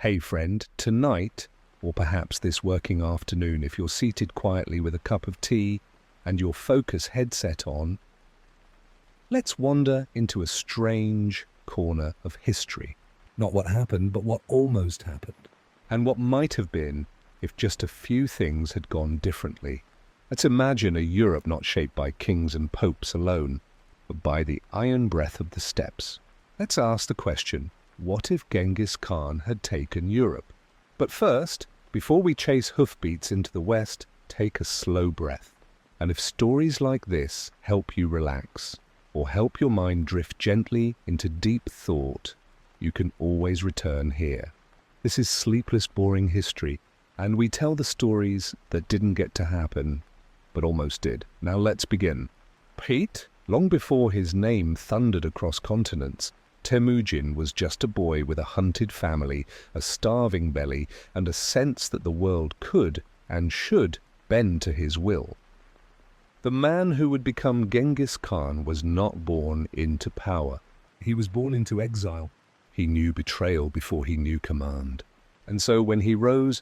Hey friend, tonight, or perhaps this working afternoon, if you're seated quietly with a cup of tea and your focus headset on, let's wander into a strange corner of history. Not what happened, but what almost happened. And what might have been if just a few things had gone differently. Let's imagine a Europe not shaped by kings and popes alone, but by the iron breath of the steppes. Let's ask the question, what if Genghis Khan had taken Europe? But first, before we chase hoofbeats into the west, take a slow breath. And if stories like this help you relax, or help your mind drift gently into deep thought, you can always return here. This is Sleepless, Boring History, and we tell the stories that didn't get to happen, but almost did. Now let's begin. Pete, long before his name thundered across continents, Temujin was just a boy with a hunted family, a starving belly, and a sense that the world could and should bend to his will. The man who would become Genghis Khan was not born into power. He was born into exile. He knew betrayal before he knew command. And so when he rose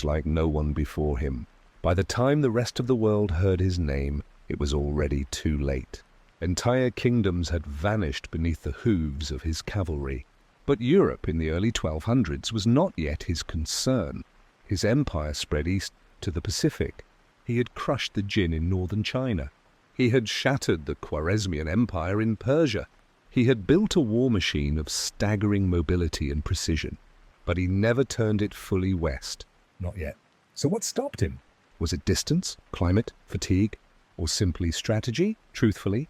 like no one before him. By the time the rest of the world heard his name, it was already too late. Entire kingdoms had vanished beneath the hooves of his cavalry. But Europe in the early 1200s was not yet his concern. His empire spread east to the Pacific. He had crushed the Jin in northern China. He had shattered the Khwarezmian Empire in Persia. He had built a war machine of staggering mobility and precision. But he never turned it fully west. Not yet. So what stopped him? Was it distance, climate, fatigue, or simply strategy? Truthfully,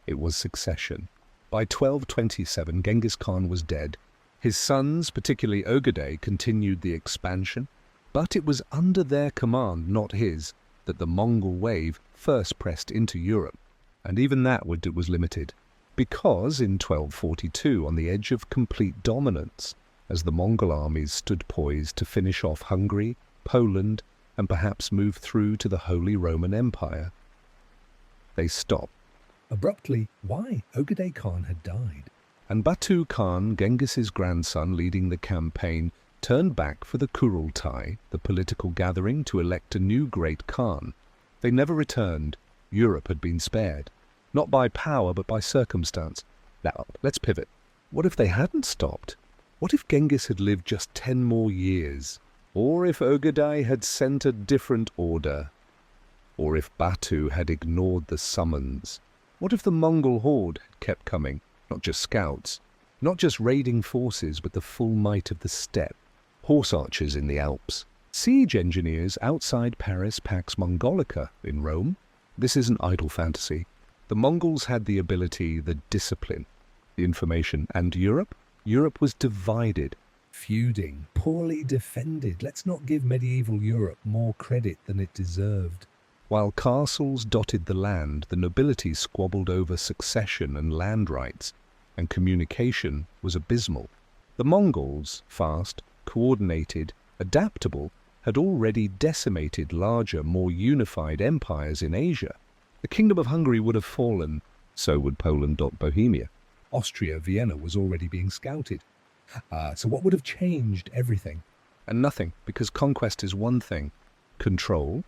it was succession. By 1227, Genghis Khan was dead. His sons, particularly Ogedei, continued the expansion, but it was under their command, not his, that the Mongol wave first pressed into Europe. And even that was limited, because in 1242, on the edge of complete dominance, as the Mongol armies stood poised to finish off Hungary, Poland, and perhaps move through to the Holy Roman Empire, they stopped. Abruptly, why? Ogedei Khan had died. And Batu Khan, Genghis's grandson leading the campaign, turned back for the Kurultai, the political gathering to elect a new great Khan. They never returned. Europe had been spared. Not by power, but by circumstance. Now, let's pivot. What if they hadn't stopped? What if Genghis had lived just 10 more years? Or if Ogedei had sent a different order? Or if Batu had ignored the summons? What if the Mongol horde had kept coming? Not just scouts, not just raiding forces, but the full might of the steppe. Horse archers in the Alps, siege engineers outside Paris Pax Mongolica in Rome. This isn't idle fantasy. The Mongols had the ability, the discipline, the information. And Europe? Europe was divided. Feuding, poorly defended. Let's not give medieval Europe more credit than it deserved. While castles dotted the land, the nobility squabbled over succession and land rights, and communication was abysmal. The Mongols, fast, coordinated, adaptable, had already decimated larger, more unified empires in Asia. The Kingdom of Hungary would have fallen, so would Poland. Bohemia. Austria, Vienna was already being scouted. So what would have changed everything? And nothing, because conquest is one thing. Control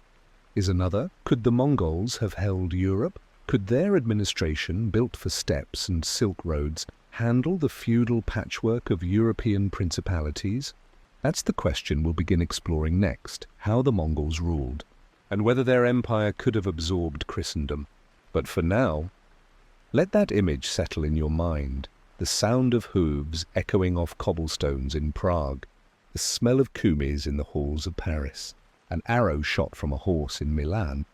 is another. Could the Mongols have held Europe? Could their administration, built for steppes and silk roads, handle the feudal patchwork of European principalities? That's the question we'll begin exploring next, how the Mongols ruled, and whether their empire could have absorbed Christendom. But for now, let that image settle in your mind, the sound of hooves echoing off cobblestones in Prague, the smell of kumis in the halls of Paris, an arrow shot from a horse in Milan.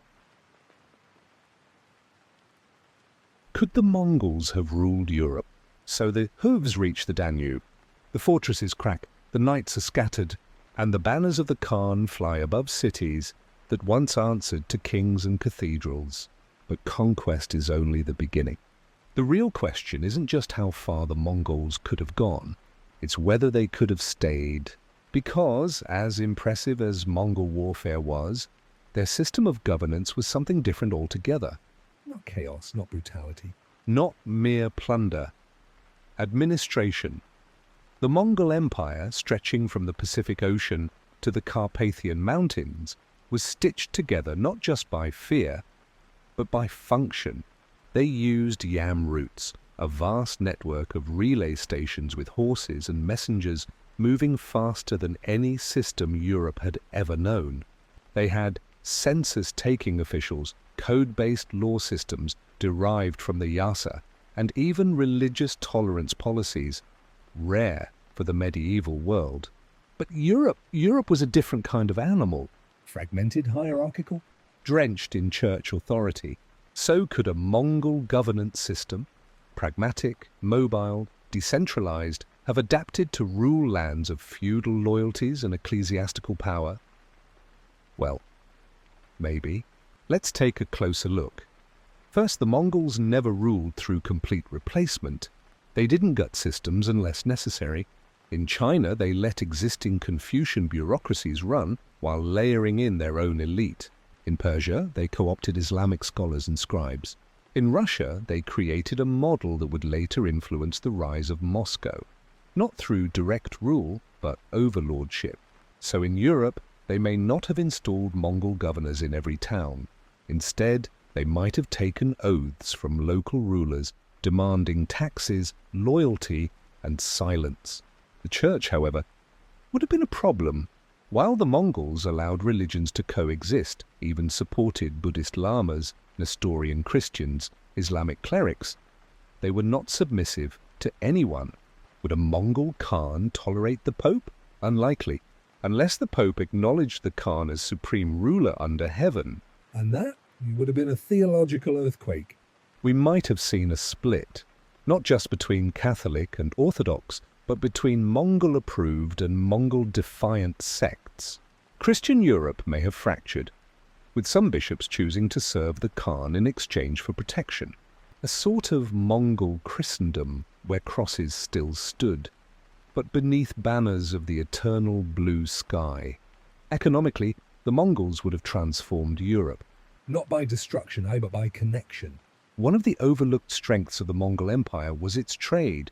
Could the Mongols have ruled Europe? So the hooves reach the Danube, the fortresses crack, the knights are scattered, and the banners of the Khan fly above cities that once answered to kings and cathedrals. But conquest is only the beginning. The real question isn't just how far the Mongols could have gone, it's whether they could have stayed. Because, as impressive as Mongol warfare was, their system of governance was something different altogether. Not chaos, not brutality. Not mere plunder. Administration. The Mongol Empire, stretching from the Pacific Ocean to the Carpathian Mountains, was stitched together not just by fear, but by function. They used yam routes, a vast network of relay stations with horses and messengers moving faster than any system Europe had ever known. They had census-taking officials, code-based law systems derived from the Yasa, and even religious tolerance policies, rare for the medieval world. But Europe was a different kind of animal. Fragmented, hierarchical? Drenched in church authority. So could a Mongol governance system, pragmatic, mobile, decentralized, have adapted to rule lands of feudal loyalties and ecclesiastical power? Well, maybe. Let's take a closer look. First, the Mongols never ruled through complete replacement. They didn't gut systems unless necessary. In China, they let existing Confucian bureaucracies run while layering in their own elite. In Persia, they co-opted Islamic scholars and scribes. In Russia, they created a model that would later influence the rise of Moscow, not through direct rule, but overlordship. So in Europe, they may not have installed Mongol governors in every town. Instead, they might have taken oaths from local rulers demanding taxes, loyalty, and silence. The church, however, would have been a problem. While the Mongols allowed religions to coexist, even supported Buddhist lamas, Nestorian Christians, Islamic clerics, they were not submissive to anyone. Would a Mongol Khan tolerate the Pope? Unlikely, unless the Pope acknowledged the Khan as supreme ruler under heaven. And that would have been a theological earthquake. We might have seen a split, not just between Catholic and Orthodox, but between Mongol-approved and Mongol-defiant sects. Christian Europe may have fractured, with some bishops choosing to serve the Khan in exchange for protection. A sort of Mongol Christendom where crosses still stood, but beneath banners of the eternal blue sky. Economically, the Mongols would have transformed Europe. Not by destruction, but by connection. One of the overlooked strengths of the Mongol Empire was its trade.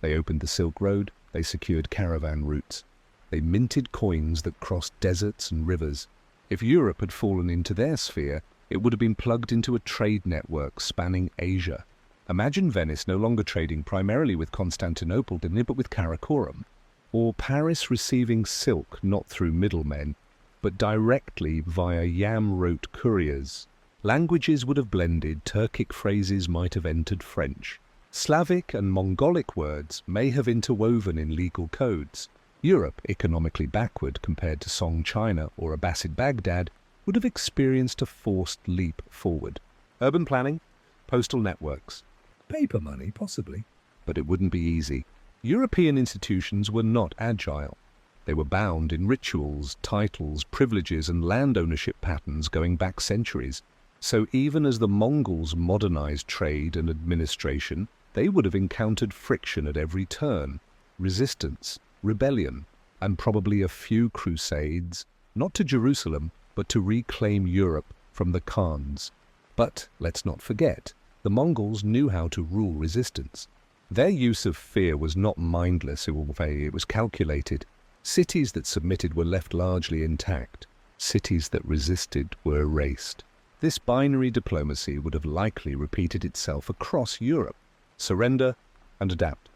They opened the Silk Road, they secured caravan routes. They minted coins that crossed deserts and rivers. If Europe had fallen into their sphere, it would have been plugged into a trade network spanning Asia. Imagine Venice no longer trading primarily with Constantinople, but with Karakorum, or Paris receiving silk not through middlemen, but directly via yam-rote couriers. Languages would have blended, Turkic phrases might have entered French. Slavic and Mongolic words may have interwoven in legal codes. Europe, economically backward compared to Song China or Abbasid Baghdad, would have experienced a forced leap forward. Urban planning, postal networks. Paper money, possibly. But it wouldn't be easy. European institutions were not agile. They were bound in rituals, titles, privileges, and land ownership patterns going back centuries. So even as the Mongols modernized trade and administration, they would have encountered friction at every turn, resistance, rebellion, and probably a few crusades, not to Jerusalem, but to reclaim Europe from the Khans. But let's not forget, the Mongols knew how to rule resistance. Their use of fear was not mindless, it was calculated. Cities that submitted were left largely intact. Cities that resisted were erased. This binary diplomacy would have likely repeated itself across Europe. Surrender and adapt,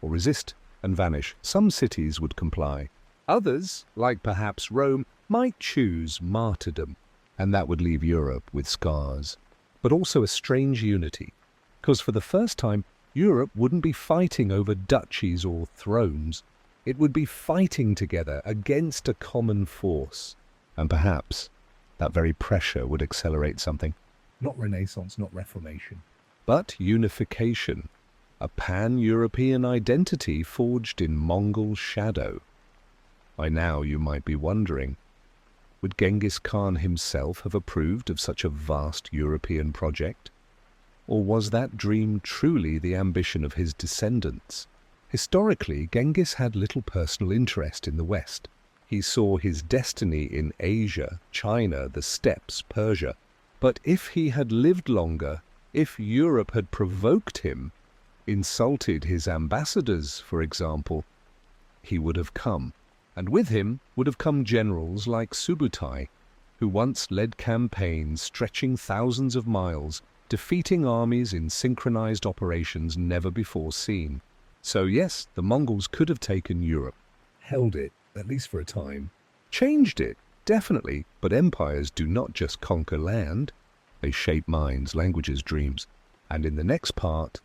or resist and vanish. Some cities would comply. Others, like perhaps Rome, might choose martyrdom, and that would leave Europe with scars. But also a strange unity, because for the first time, Europe wouldn't be fighting over duchies or thrones. It would be fighting together against a common force. And perhaps that very pressure would accelerate something. Not Renaissance, not Reformation. But unification, a pan-European identity forged in Mongol shadow. By now you might be wondering, would Genghis Khan himself have approved of such a vast European project? Or was that dream truly the ambition of his descendants? Historically, Genghis had little personal interest in the West. He saw his destiny in Asia, China, the steppes, Persia. But if he had lived longer, if Europe had provoked him, insulted his ambassadors, for example, he would have come, and with him would have come generals like Subutai, who once led campaigns stretching thousands of miles, defeating armies in synchronized operations never before seen. So yes, the Mongols could have taken Europe. Held it, at least for a time. Changed it, definitely, but empires do not just conquer land. They shape minds, languages, dreams. And in the next part,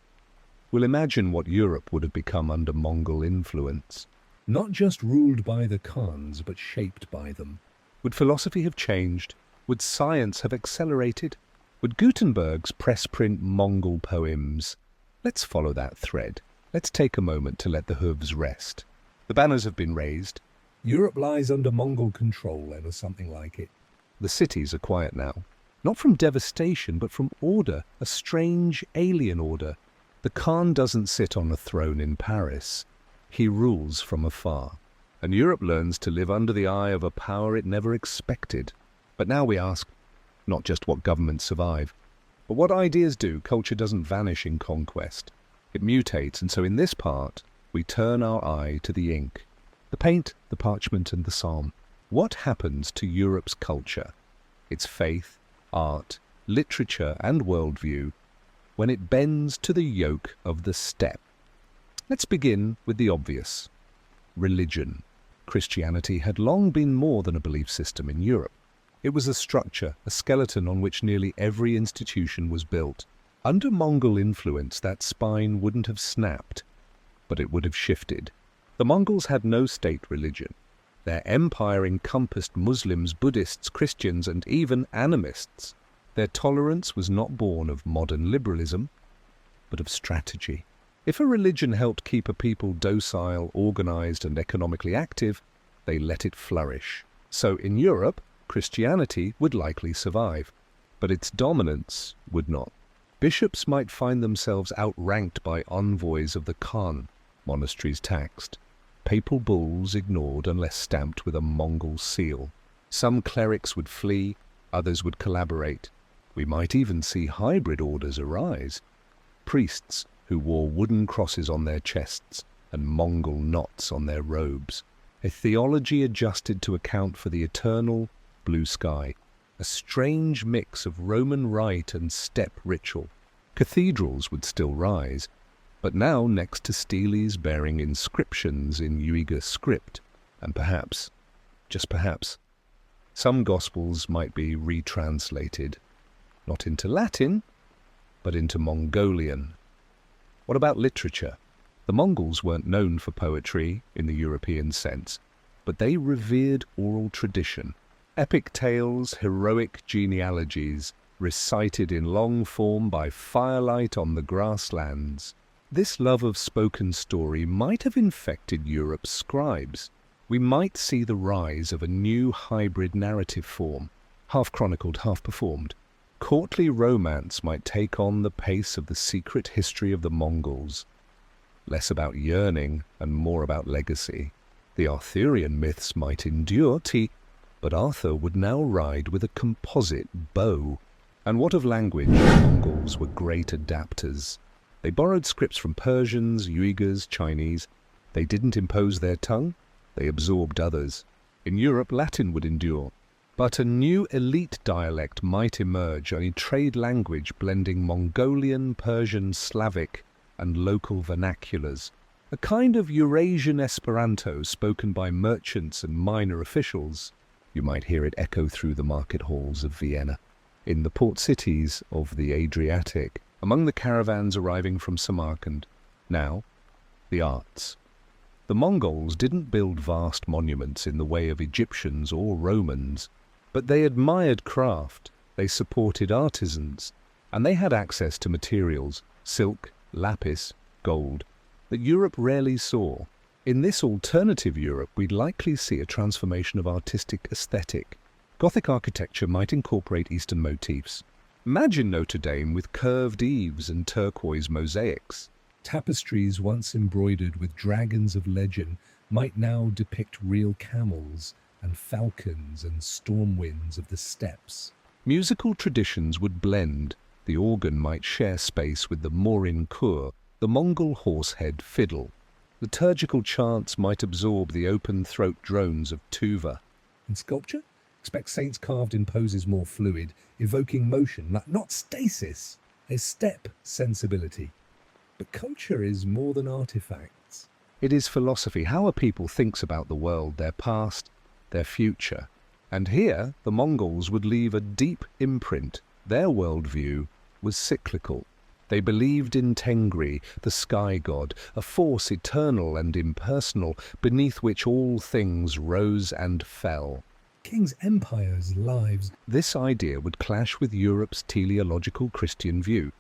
we'll imagine what Europe would have become under Mongol influence. Not just ruled by the Khans, but shaped by them. Would philosophy have changed? Would science have accelerated? Would Gutenberg's press print Mongol poems? Let's follow that thread. Let's take a moment to let the hooves rest. The banners have been raised. Europe lies under Mongol control, or something like it. The cities are quiet now. Not from devastation, but from order, a strange alien order. The Khan doesn't sit on a throne in Paris. He rules from afar. And Europe learns to live under the eye of a power it never expected. But now we ask, not just what governments survive, but what ideas do. Culture doesn't vanish in conquest. It mutates, and so in this part, we turn our eye to the ink, the paint, the parchment, and the psalm. What happens to Europe's culture, its faith, art, literature, and worldview, when it bends to the yoke of the steppe? Let's begin with the obvious. Religion. Christianity had long been more than a belief system in Europe. It was a structure, a skeleton on which nearly every institution was built. Under Mongol influence, that spine wouldn't have snapped, but it would have shifted. The Mongols had no state religion. Their empire encompassed Muslims, Buddhists, Christians, and even animists. Their tolerance was not born of modern liberalism, but of strategy. If a religion helped keep a people docile, organized, and economically active, they let it flourish. So in Europe, Christianity would likely survive, but its dominance would not. Bishops might find themselves outranked by envoys of the Khan, monasteries taxed, papal bulls ignored unless stamped with a Mongol seal. Some clerics would flee, others would collaborate. We might even see hybrid orders arise. Priests who wore wooden crosses on their chests and Mongol knots on their robes. A theology adjusted to account for the eternal blue sky. A strange mix of Roman rite and steppe ritual. Cathedrals would still rise, but now next to steles bearing inscriptions in Uyghur script, and perhaps, just perhaps, some Gospels might be retranslated, not into Latin, but into Mongolian. What about literature? The Mongols weren't known for poetry in the European sense, but they revered oral tradition. Epic tales, heroic genealogies, recited in long form by firelight on the grasslands. This love of spoken story might have infected Europe's scribes. We might see the rise of a new hybrid narrative form, half chronicled, half performed. Courtly romance might take on the pace of the secret history of the Mongols. Less about yearning and more about legacy. The Arthurian myths might endure, but Arthur would now ride with a composite bow. And what of language? The Mongols were great adapters. They borrowed scripts from Persians, Uyghurs, Chinese. They didn't impose their tongue, they absorbed others. In Europe, Latin would endure. But a new elite dialect might emerge, a trade language blending Mongolian, Persian, Slavic, and local vernaculars. A kind of Eurasian Esperanto spoken by merchants and minor officials. You might hear it echo through the market halls of Vienna, in the port cities of the Adriatic, among the caravans arriving from Samarkand. Now, the arts. The Mongols didn't build vast monuments in the way of Egyptians or Romans, but they admired craft, they supported artisans, and they had access to materials, silk, lapis, gold, that Europe rarely saw. In this alternative Europe, we'd likely see a transformation of artistic aesthetic. Gothic architecture might incorporate Eastern motifs. Imagine Notre Dame with curved eaves and turquoise mosaics. Tapestries once embroidered with dragons of legend might now depict real camels and falcons and storm winds of the steppes. Musical traditions would blend. The organ might share space with the Morin Kur, the Mongol horsehead fiddle. Liturgical chants might absorb the open-throat drones of Tuva. In sculpture, expect saints carved in poses more fluid, evoking motion, not stasis, a step sensibility. But culture is more than artifacts. It is philosophy, how a people thinks about the world, their past, their future. And here, the Mongols would leave a deep imprint. Their worldview was cyclical. They believed in Tengri, the sky god, a force eternal and impersonal, beneath which all things rose and fell. Kings' empires' lives. This idea would clash with Europe's teleological Christian view,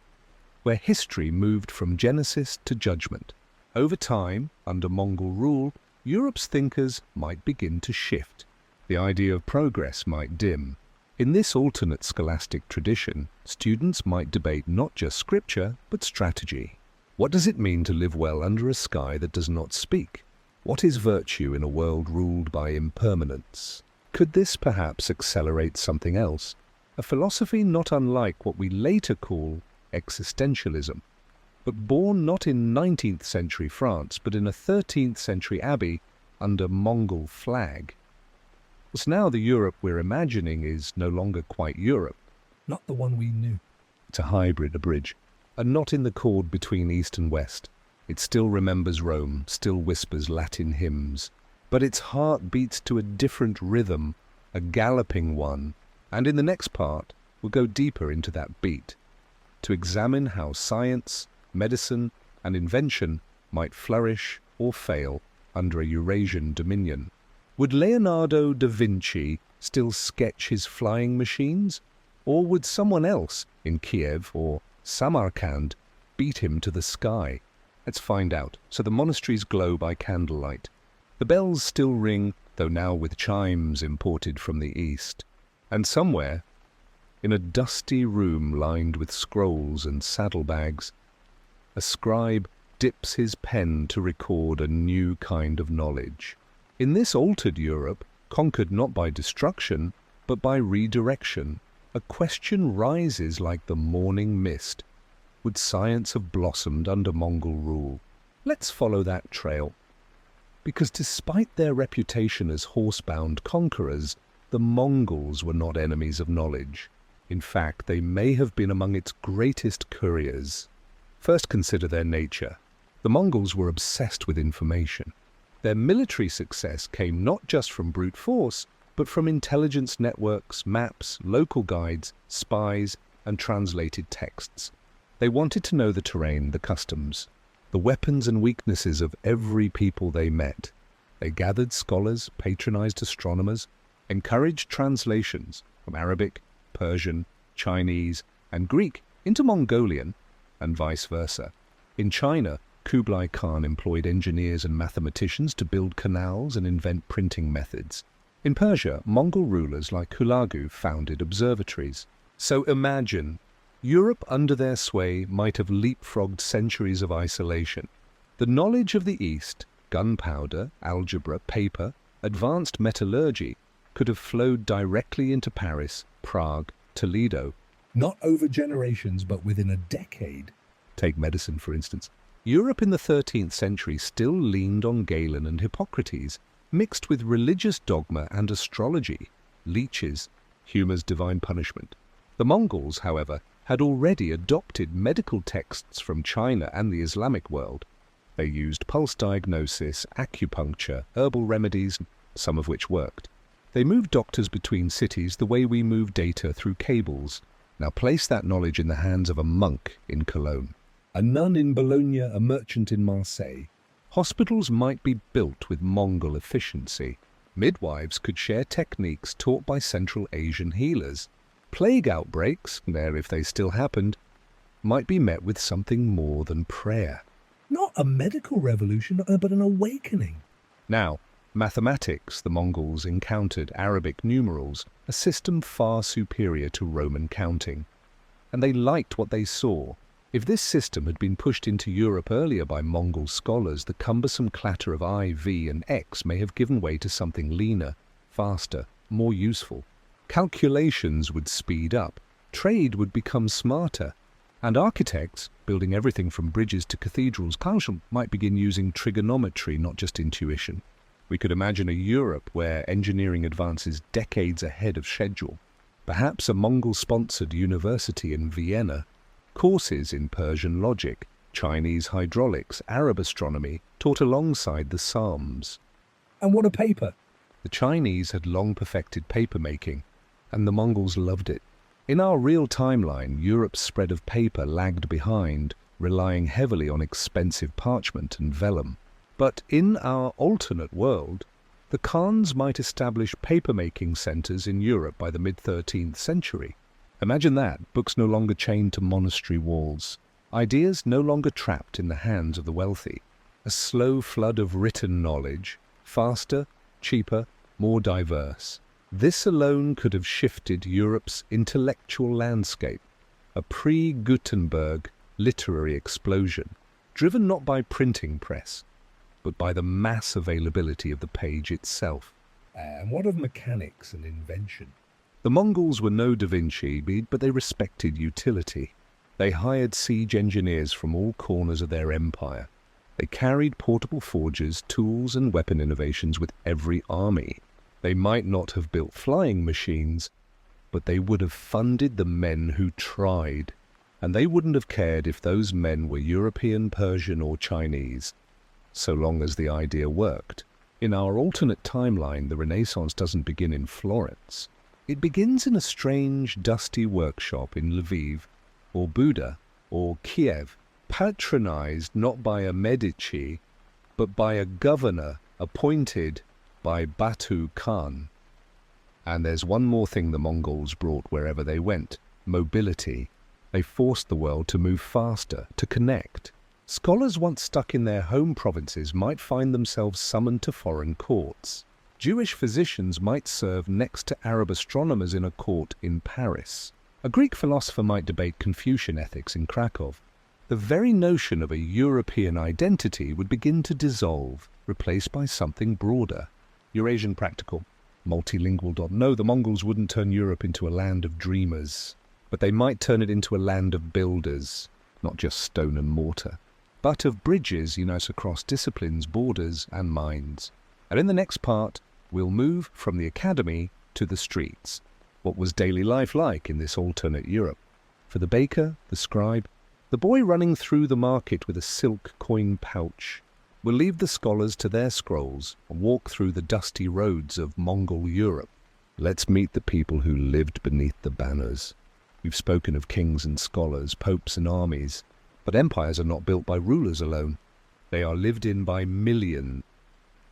where history moved from Genesis to judgment. Over time, under Mongol rule, Europe's thinkers might begin to shift. The idea of progress might dim. In this alternate scholastic tradition, students might debate not just scripture, but strategy. What does it mean to live well under a sky that does not speak? What is virtue in a world ruled by impermanence? Could this perhaps accelerate something else? A philosophy not unlike what we later call existentialism, but born not in 19th century France, but in a 13th century abbey under Mongol flag. So now the Europe we're imagining is no longer quite Europe. Not the one we knew. It's a hybrid, a bridge, and not in the chord between East and West. It still remembers Rome, still whispers Latin hymns, but its heart beats to a different rhythm, a galloping one, and in the next part we'll go deeper into that beat, to examine how science, medicine, and invention might flourish or fail under a Eurasian dominion. Would Leonardo da Vinci still sketch his flying machines? Or would someone else in Kiev or Samarkand beat him to the sky? Let's find out. So the monasteries glow by candlelight. The bells still ring, though now with chimes imported from the east. And somewhere, in a dusty room lined with scrolls and saddlebags, a scribe dips his pen to record a new kind of knowledge. In this altered Europe, conquered not by destruction, but by redirection, a question rises like the morning mist. Would science have blossomed under Mongol rule? Let's follow that trail. Because despite their reputation as horsebound conquerors, the Mongols were not enemies of knowledge. In fact, they may have been among its greatest couriers. First, consider their nature. The Mongols were obsessed with information. Their military success came not just from brute force, but from intelligence networks, maps, local guides, spies, and translated texts. They wanted to know the terrain, the customs, the weapons and weaknesses of every people they met. They gathered scholars, patronized astronomers, encouraged translations from Arabic, Persian, Chinese, and Greek into Mongolian, and vice versa. In China, Kublai Khan employed engineers and mathematicians to build canals and invent printing methods. In Persia, Mongol rulers like Hulagu founded observatories. So imagine, Europe under their sway might have leapfrogged centuries of isolation. The knowledge of the East, gunpowder, algebra, paper, advanced metallurgy, could have flowed directly into Paris, Prague, Toledo. Not over generations, but within a decade. Take medicine, for instance. Europe in the 13th century still leaned on Galen and Hippocrates, mixed with religious dogma and astrology, leeches, Humour's divine punishment. The Mongols, however, had already adopted medical texts from China and the Islamic world. They used pulse diagnosis, acupuncture, herbal remedies, some of which worked. They moved doctors between cities the way we move data through cables. Now place that knowledge in the hands of a monk in Cologne, a nun in Bologna, a merchant in Marseille. Hospitals might be built with Mongol efficiency. Midwives could share techniques taught by Central Asian healers. Plague outbreaks, there if they still happened, might be met with something more than prayer. Not a medical revolution, but an awakening. Now, mathematics, the Mongols encountered Arabic numerals, a system far superior to Roman counting. And they liked what they saw. If this system had been pushed into Europe earlier by Mongol scholars, the cumbersome clatter of I, V, and X may have given way to something leaner, faster, more useful. Calculations would speed up. Trade would become smarter. And architects, building everything from bridges to cathedrals, might begin using trigonometry, not just intuition. We could imagine a Europe where engineering advances decades ahead of schedule. Perhaps a Mongol-sponsored university in Vienna, courses in Persian logic, Chinese hydraulics, Arab astronomy, taught alongside the Psalms. And what a paper! The Chinese had long perfected paper-making, and the Mongols loved it. In our real timeline, Europe's spread of paper lagged behind, relying heavily on expensive parchment and vellum. But in our alternate world, the Khans might establish paper-making centres in Europe by the mid-13th century. Imagine that, books no longer chained to monastery walls, ideas no longer trapped in the hands of the wealthy. A slow flood of written knowledge, faster, cheaper, more diverse. This alone could have shifted Europe's intellectual landscape, a pre-Gutenberg literary explosion, driven not by printing press, but by the mass availability of the page itself. And what of mechanics and invention? The Mongols were no Da Vinci, but they respected utility. They hired siege engineers from all corners of their empire. They carried portable forges, tools and weapon innovations with every army. They might not have built flying machines, but they would have funded the men who tried, and they wouldn't have cared if those men were European, Persian or Chinese, so long as the idea worked. In our alternate timeline, the Renaissance doesn't begin in Florence. It begins in a strange, dusty workshop in Lviv, or Buda, or Kiev, patronized not by a Medici, but by a governor appointed by Batu Khan. And there's one more thing the Mongols brought wherever they went: mobility. They forced the world to move faster, to connect. Scholars once stuck in their home provinces might find themselves summoned to foreign courts. Jewish physicians might serve next to Arab astronomers in a court in Paris. A Greek philosopher might debate Confucian ethics in Krakow. The very notion of a European identity would begin to dissolve, replaced by something broader. Eurasian practical, multilingual. No, the Mongols wouldn't turn Europe into a land of dreamers, but they might turn it into a land of builders, not just stone and mortar, but of bridges unite across disciplines, borders and minds. And in the next part, we'll move from the academy to the streets. What was daily life like in this alternate Europe? For the baker, the scribe, the boy running through the market with a silk coin pouch, we'll leave the scholars to their scrolls and walk through the dusty roads of Mongol Europe. Let's meet the people who lived beneath the banners. We've spoken of kings and scholars, popes and armies, but empires are not built by rulers alone. They are lived in by millions.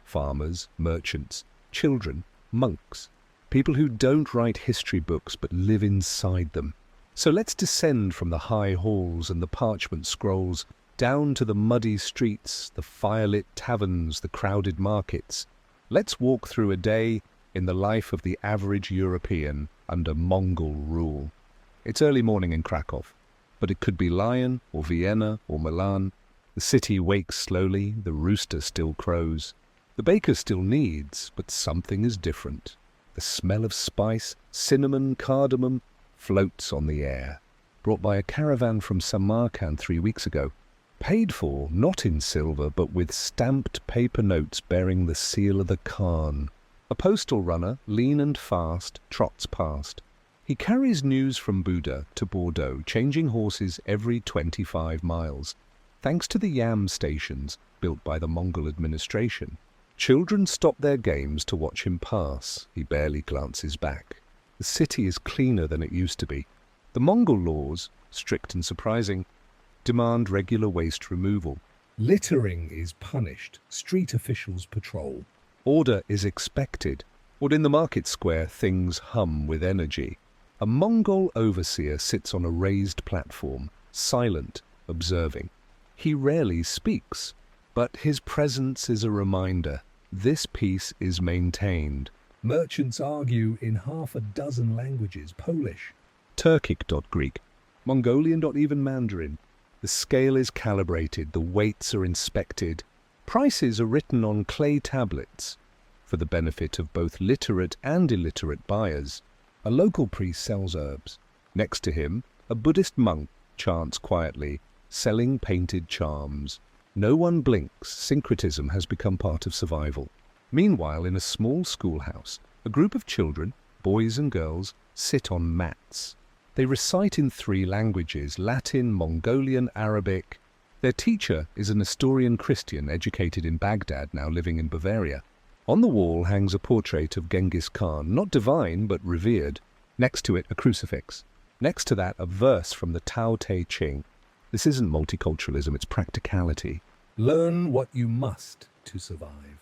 Farmers, merchants, children, monks, people who don't write history books but live inside them. So let's descend from the high halls and the parchment scrolls down to the muddy streets, the firelit taverns, the crowded markets. Let's walk through a day in the life of the average European under Mongol rule. It's early morning in Krakow, but it could be Lyon or Vienna or Milan. The city wakes slowly, the rooster still crows. The baker still kneads, but something is different. The smell of spice, cinnamon, cardamom floats on the air. Brought by a caravan from Samarkand 3 weeks ago. Paid for, not in silver, but with stamped paper notes bearing the seal of the Khan. A postal runner, lean and fast, trots past. He carries news from Buda to Bordeaux, changing horses every 25 miles, thanks to the yam stations built by the Mongol administration. Children stop their games to watch him pass. He barely glances back. The city is cleaner than it used to be. The Mongol laws, strict and surprising, demand regular waste removal. Littering is punished. Street officials patrol. Order is expected. But in the market square, things hum with energy. A Mongol overseer sits on a raised platform, silent, observing. He rarely speaks, but his presence is a reminder. This peace is maintained. Merchants argue in half a dozen languages: Polish, Turkic. Greek, Mongolian. Even Mandarin. The scale is calibrated, the weights are inspected. Prices are written on clay tablets for the benefit of both literate and illiterate buyers. A local priest sells herbs. Next to him, a Buddhist monk chants quietly, selling painted charms. No one blinks. Syncretism has become part of survival. Meanwhile, in a small schoolhouse, a group of children, boys and girls, sit on mats. They recite in 3 languages: Latin, Mongolian, Arabic. Their teacher is an Nestorian Christian educated in Baghdad, now living in Bavaria. On the wall hangs a portrait of Genghis Khan, not divine but revered. Next to it, a crucifix. Next to that, a verse from the Tao Te Ching. This isn't multiculturalism, it's practicality. Learn what you must to survive.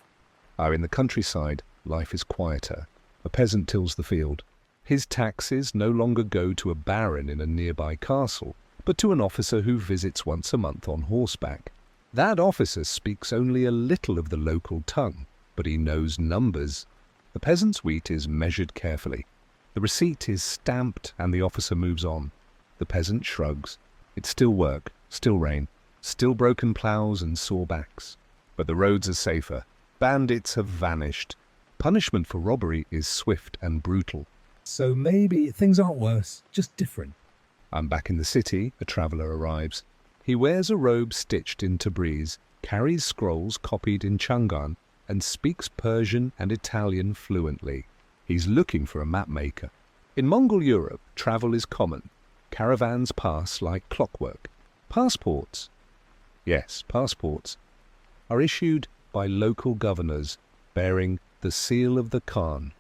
In the countryside, life is quieter. A peasant tills the field. His taxes no longer go to a baron in a nearby castle, but to an officer who visits once a month on horseback. That officer speaks only a little of the local tongue, but he knows numbers. The peasant's wheat is measured carefully. The receipt is stamped and the officer moves on. The peasant shrugs. It's still work, still rain, still broken ploughs and sore backs. But the roads are safer. Bandits have vanished. Punishment for robbery is swift and brutal. So maybe things aren't worse, just different. I'm back in the city. A traveller arrives. He wears a robe stitched in Tabriz, carries scrolls copied in Chang'an, and speaks Persian and Italian fluently. He's looking for a mapmaker. In Mongol Europe, travel is common. Caravans pass like clockwork. Passports, yes, passports, are issued by local governors bearing the seal of the Khan.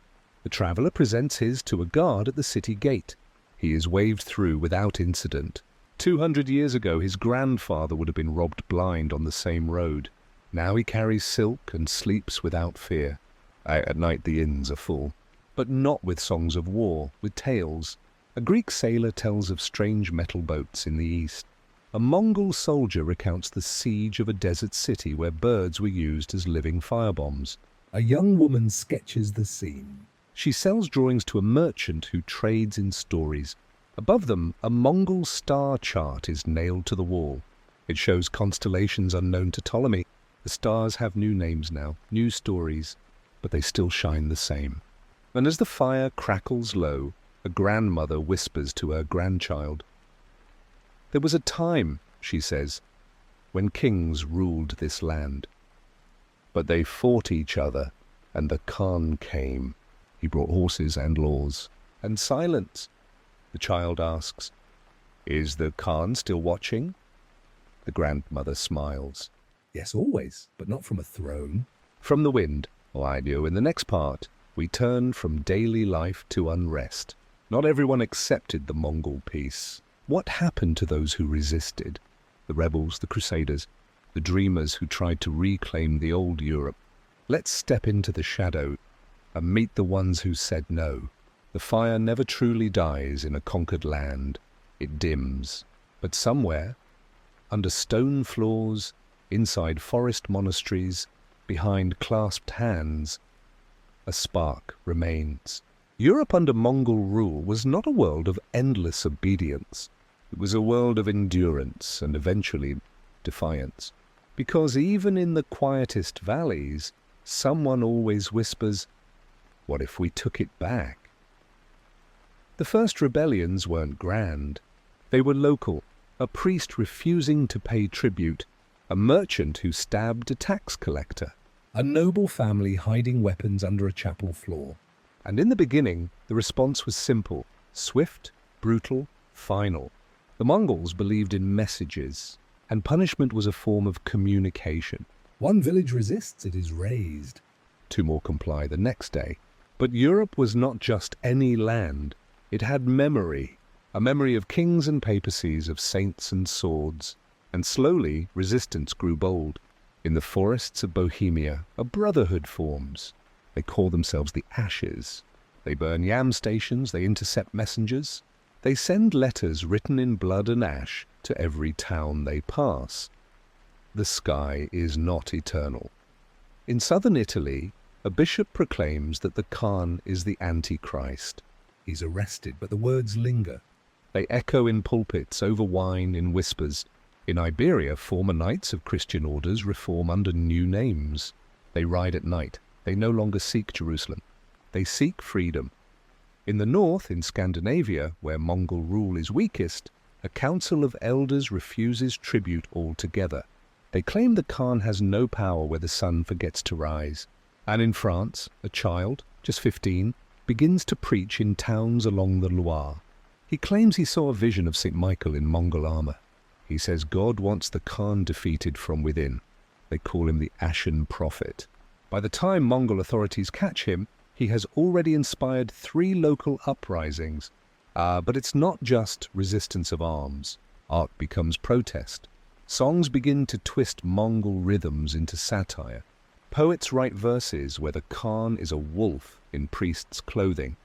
The traveller presents his to a guard at the city gate. He is waved through without incident. 200 years ago, his grandfather would have been robbed blind on the same road. Now he carries silk and sleeps without fear. At night the inns are full, but not with songs of war, with tales. A Greek sailor tells of strange metal boats in the east. A Mongol soldier recounts the siege of a desert city where birds were used as living firebombs. A young woman sketches the scene. She sells drawings to a merchant who trades in stories. Above them, a Mongol star chart is nailed to the wall. It shows constellations unknown to Ptolemy. The stars have new names now, new stories, but they still shine the same. And as the fire crackles low, a grandmother whispers to her grandchild. There was a time, she says, when kings ruled this land. But they fought each other, and the Khan came. He brought horses and laws, and silence. The child asks, "Is the Khan still watching?" The grandmother smiles. Yes, always, but not from a throne. From the wind, I knew in the next part, we turn from daily life to unrest. Not everyone accepted the Mongol peace. What happened to those who resisted? The rebels, the crusaders, the dreamers who tried to reclaim the old Europe. Let's step into the shadow and meet the ones who said no. The fire never truly dies in a conquered land. It dims. But somewhere, under stone floors, inside forest monasteries, behind clasped hands, a spark remains. Europe under Mongol rule was not a world of endless obedience. It was a world of endurance and eventually defiance. Because even in the quietest valleys, someone always whispers, "What if we took it back?" The first rebellions weren't grand. They were local, a priest refusing to pay tribute, a merchant who stabbed a tax collector, a noble family hiding weapons under a chapel floor. And in the beginning, the response was simple, swift, brutal, final. The Mongols believed in messages, and punishment was a form of communication. One village resists, it is razed. 2 more comply the next day. But Europe was not just any land. It had memory, a memory of kings and papacies, of saints and swords. And slowly, resistance grew bold. In the forests of Bohemia, a brotherhood forms. They call themselves the Ashes. They burn yam stations, they intercept messengers. They send letters written in blood and ash to every town they pass. The sky is not eternal. In southern Italy, a bishop proclaims that the Khan is the Antichrist. He's arrested, but the words linger. They echo in pulpits, over wine, in whispers. In Iberia, former knights of Christian orders reform under new names. They ride at night. They no longer seek Jerusalem. They seek freedom. In the north, in Scandinavia, where Mongol rule is weakest, A council of elders refuses tribute altogether. They claim the Khan has no power where the sun forgets to rise. And in France, a child, just 15, begins to preach in towns along the Loire. He claims he saw a vision of St. Michael in Mongol armor. He says God wants the Khan defeated from within. They call him the Ashen Prophet. By the time Mongol authorities catch him, he has already inspired 3 local uprisings. But it's not just resistance of arms. Art becomes protest. Songs begin to twist Mongol rhythms into satire. Poets write verses where the Khan is a wolf in priest's clothing.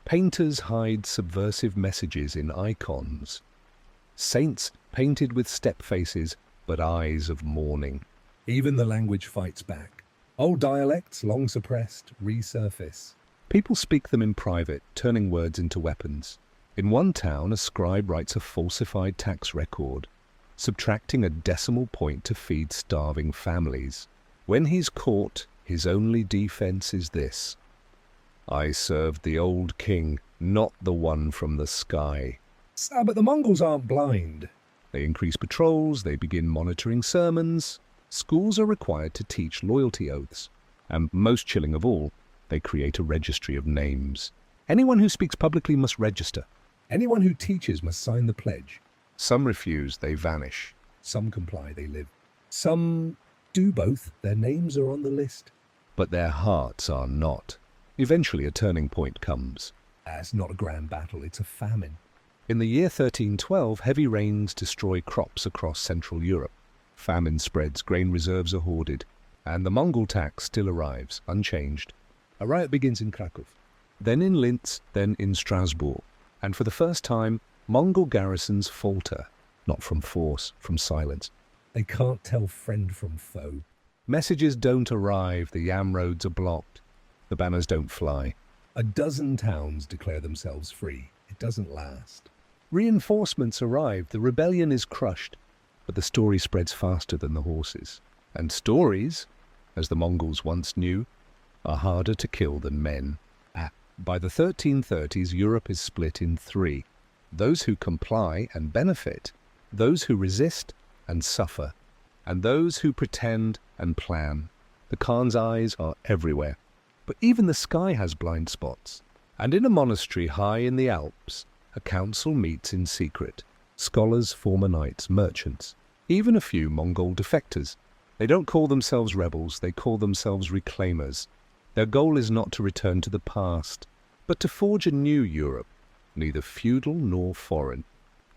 Painters hide subversive messages in icons. Saints painted with step faces but eyes of mourning. Even the language fights back. Old dialects, long suppressed, resurface. People speak them in private, turning words into weapons. In one town, a scribe writes a falsified tax record, subtracting a decimal point to feed starving families. When he's caught, his only defense is this: I served the old king, not the one from the sky. But the Mongols aren't blind. They increase patrols, they begin monitoring sermons. Schools are required to teach loyalty oaths. And most chilling of all, they create a registry of names. Anyone who speaks publicly must register. Anyone who teaches must sign the pledge. Some refuse, they vanish. Some comply, they live. Some do both, their names are on the list. But their hearts are not. Eventually a turning point comes. It's not a grand battle, it's a famine. In the year 1312, heavy rains destroy crops across Central Europe. Famine spreads, grain reserves are hoarded, and the Mongol tax still arrives, unchanged. A riot begins in Krakow, then in Linz, then in Strasbourg. And for the first time, Mongol garrisons falter, not from force, from silence. They can't tell friend from foe. Messages don't arrive, the yam roads are blocked, the banners don't fly. A dozen towns declare themselves free. It doesn't last. Reinforcements arrive, the rebellion is crushed, but the story spreads faster than the horses. And stories, as the Mongols once knew, are harder to kill than men. By the 1330s, Europe is split in 3. Those who comply and benefit, those who resist and suffer, and those who pretend and plan. The Khan's eyes are everywhere. But even the sky has blind spots. And in a monastery high in the Alps, a council meets in secret. Scholars, former knights, merchants, even a few Mongol defectors. They don't call themselves rebels, they call themselves reclaimers. Their goal is not to return to the past, but to forge a new Europe, neither feudal nor foreign.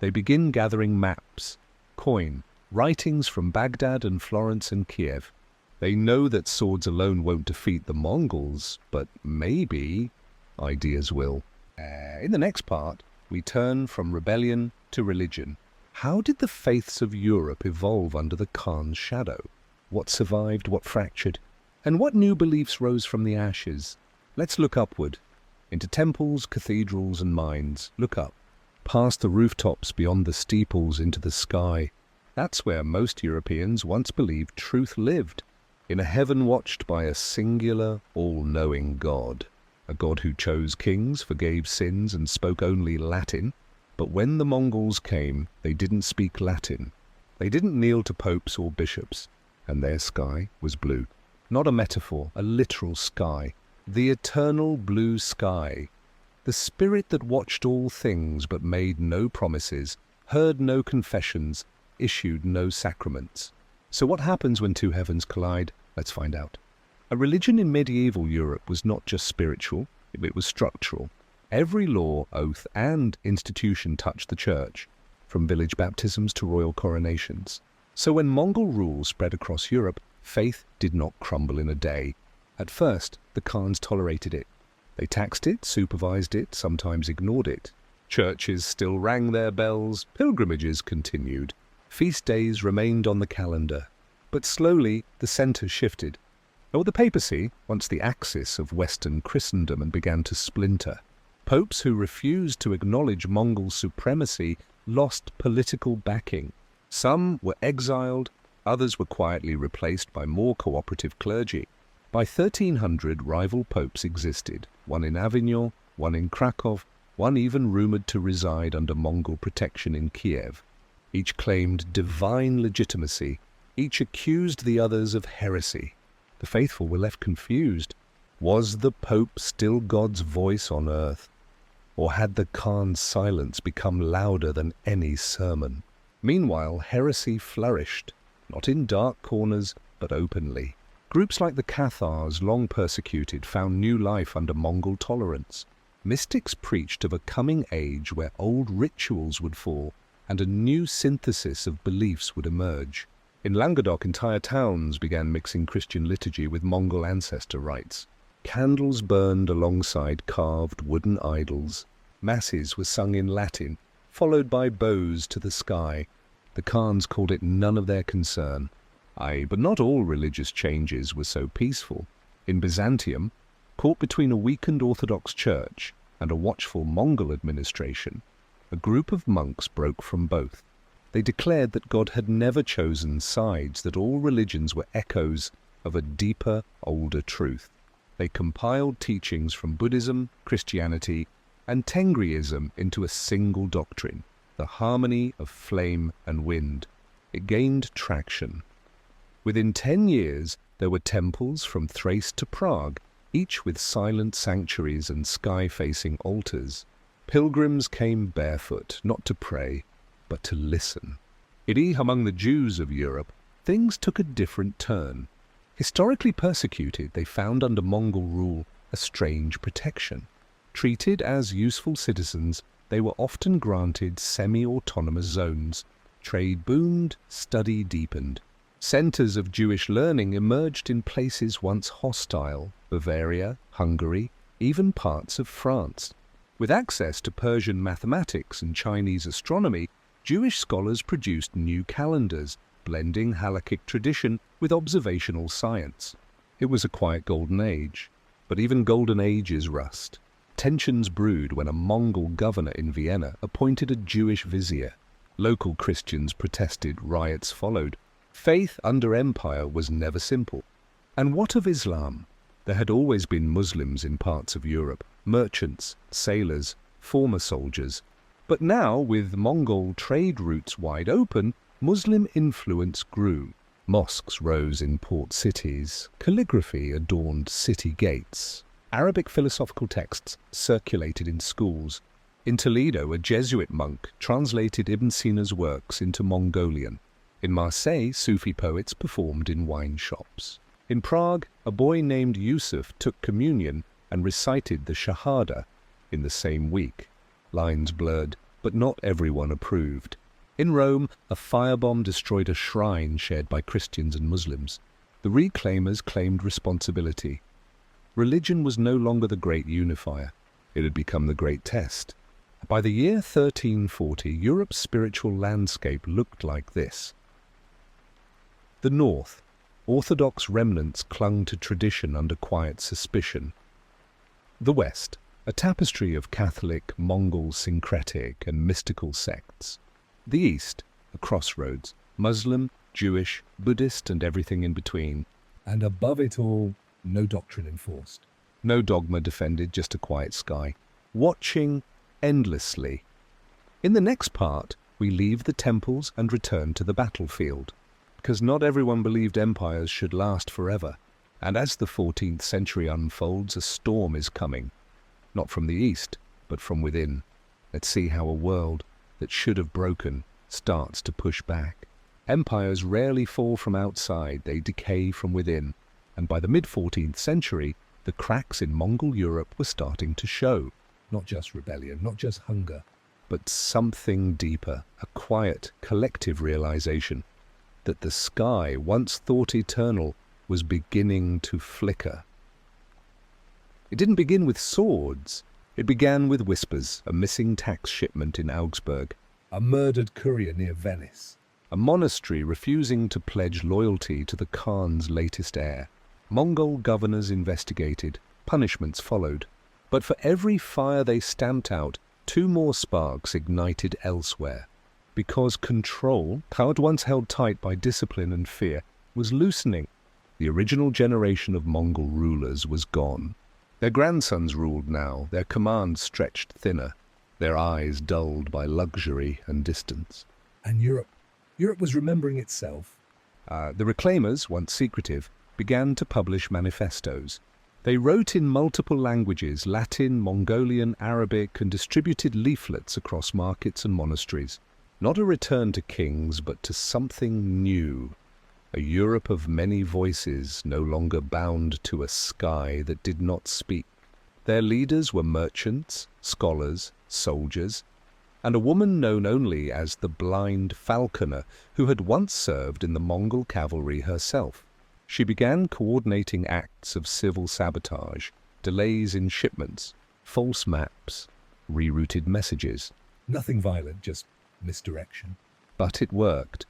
They begin gathering maps, coin, writings from Baghdad and Florence and Kiev. They know that swords alone won't defeat the Mongols, but maybe ideas will. In the next part, we turn from rebellion to religion. How did the faiths of Europe evolve under the Khan's shadow? What survived, what fractured, and what new beliefs rose from the ashes? Let's look upward, into temples, cathedrals and mines. Look up, past the rooftops, beyond the steeples, into the sky. That's where most Europeans once believed truth lived, in a heaven watched by a singular, all-knowing God. A God who chose kings, forgave sins and spoke only Latin. But when the Mongols came, they didn't speak Latin. They didn't kneel to popes or bishops, and their sky was blue. Not a metaphor, a literal sky. The eternal blue sky. The spirit that watched all things but made no promises, heard no confessions, issued no sacraments. So what happens when two heavens collide? Let's find out. A religion in medieval Europe was not just spiritual, it was structural. Every law, oath and institution touched the church, from village baptisms to royal coronations. So when Mongol rule spread across Europe, faith did not crumble in a day. At first, the Khans tolerated it. They taxed it, supervised it, sometimes ignored it. Churches still rang their bells, pilgrimages continued. Feast days remained on the calendar. But slowly, the centre shifted. Or the papacy, once the axis of Western Christendom, and began to splinter. Popes who refused to acknowledge Mongol supremacy lost political backing. Some were exiled, others were quietly replaced by more cooperative clergy. By 1300, rival popes existed, one in Avignon, one in Krakow, one even rumored to reside under Mongol protection in Kiev. Each claimed divine legitimacy, each accused the others of heresy. The faithful were left confused. Was the Pope still God's voice on earth? Or had the Khan's silence become louder than any sermon? Meanwhile, heresy flourished, not in dark corners, but openly. Groups like the Cathars, long persecuted, found new life under Mongol tolerance. Mystics preached of a coming age where old rituals would fall and a new synthesis of beliefs would emerge. In Languedoc, entire towns began mixing Christian liturgy with Mongol ancestor rites. Candles burned alongside carved wooden idols. Masses were sung in Latin, followed by bows to the sky. The Khans called it none of their concern. Aye, but not all religious changes were so peaceful. In Byzantium, caught between a weakened Orthodox Church and a watchful Mongol administration, a group of monks broke from both. They declared that God had never chosen sides, that all religions were echoes of a deeper, older truth. They compiled teachings from Buddhism, Christianity, and Tengriism into a single doctrine, the harmony of flame and wind. It gained traction. Within 10 years, there were temples from Thrace to Prague, each with silent sanctuaries and sky-facing altars. Pilgrims came barefoot, not to pray, but to listen. Among the Jews of Europe, things took a different turn. Historically persecuted, they found under Mongol rule a strange protection. Treated as useful citizens, they were often granted semi-autonomous zones. Trade boomed, study deepened. Centers of Jewish learning emerged in places once hostile: Bavaria, Hungary, even parts of France. With access to Persian mathematics and Chinese astronomy, Jewish scholars produced new calendars, blending halakhic tradition with observational science. It was a quiet golden age, but even golden ages rust. Tensions brewed when a Mongol governor in Vienna appointed a Jewish vizier. Local Christians protested, riots followed. Faith under empire was never simple. And what of Islam? There had always been Muslims in parts of Europe, merchants, sailors, former soldiers. But now, with Mongol trade routes wide open, Muslim influence grew. Mosques rose in port cities, calligraphy adorned city gates. Arabic philosophical texts circulated in schools. In Toledo, a Jesuit monk translated Ibn Sina's works into Mongolian. In Marseille, Sufi poets performed in wine shops. In Prague, a boy named Yusuf took communion and recited the Shahada in the same week. Lines blurred, but not everyone approved. In Rome, a firebomb destroyed a shrine shared by Christians and Muslims. The reclaimers claimed responsibility. Religion was no longer the great unifier. It had become the great test. By the year 1340, Europe's spiritual landscape looked like this. The north, Orthodox remnants clung to tradition under quiet suspicion. The west, a tapestry of Catholic, Mongol, syncretic and mystical sects. The east, a crossroads, Muslim, Jewish, Buddhist and everything in between. And above it all, no doctrine enforced. No dogma defended, just a quiet sky. Watching endlessly. In the next part, we leave the temples and return to the battlefield. Because not everyone believed empires should last forever. And as the 14th century unfolds, a storm is coming. Not from the east, but from within. Let's see how a world that should have broken starts to push back. Empires rarely fall from outside, they decay from within. And by the mid-14th century, the cracks in Mongol Europe were starting to show. Not just rebellion, not just hunger, but something deeper, a quiet, collective realization that the sky, once thought eternal, was beginning to flicker. It didn't begin with swords. It began with whispers, a missing tax shipment in Augsburg, a murdered courier near Venice, a monastery refusing to pledge loyalty to the Khan's latest heir. Mongol governors investigated, punishments followed. But for every fire they stamped out, 2 more sparks ignited elsewhere. Because control, power once held tight by discipline and fear, was loosening. The original generation of Mongol rulers was gone. Their grandsons ruled now, their command stretched thinner. their eyes dulled by luxury and distance. And Europe was remembering itself. The reclaimers, once secretive, began to publish manifestos. They wrote in multiple languages, Latin, Mongolian, Arabic, and distributed leaflets across markets and monasteries. Not a return to kings, but to something new. A Europe of many voices, no longer bound to a sky that did not speak. Their leaders were merchants, scholars, soldiers, and a woman known only as the Blind Falconer, who had once served in the Mongol cavalry herself. She began coordinating acts of civil sabotage, delays in shipments, false maps, rerouted messages. Nothing violent, just misdirection. But it worked.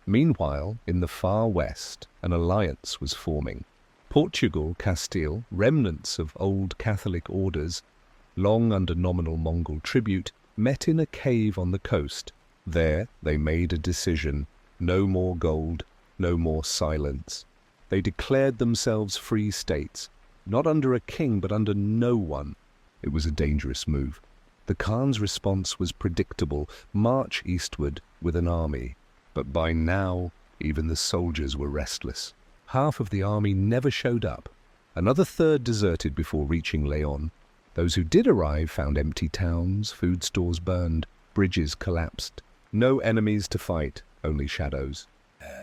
Meanwhile, in the far west, an alliance was forming. Portugal, Castile, remnants of old Catholic orders, long under nominal Mongol tribute, met in a cave on the coast. There they made a decision. No more gold, no more silence. They declared themselves free states, not under a king but under no one. It was a dangerous move. The Khan's response was predictable: march eastward with an army. But by now, even the soldiers were restless. Half of the army never showed up. Another third deserted before reaching Leon. Those who did arrive found empty towns, food stores burned, bridges collapsed. No enemies to fight, only shadows.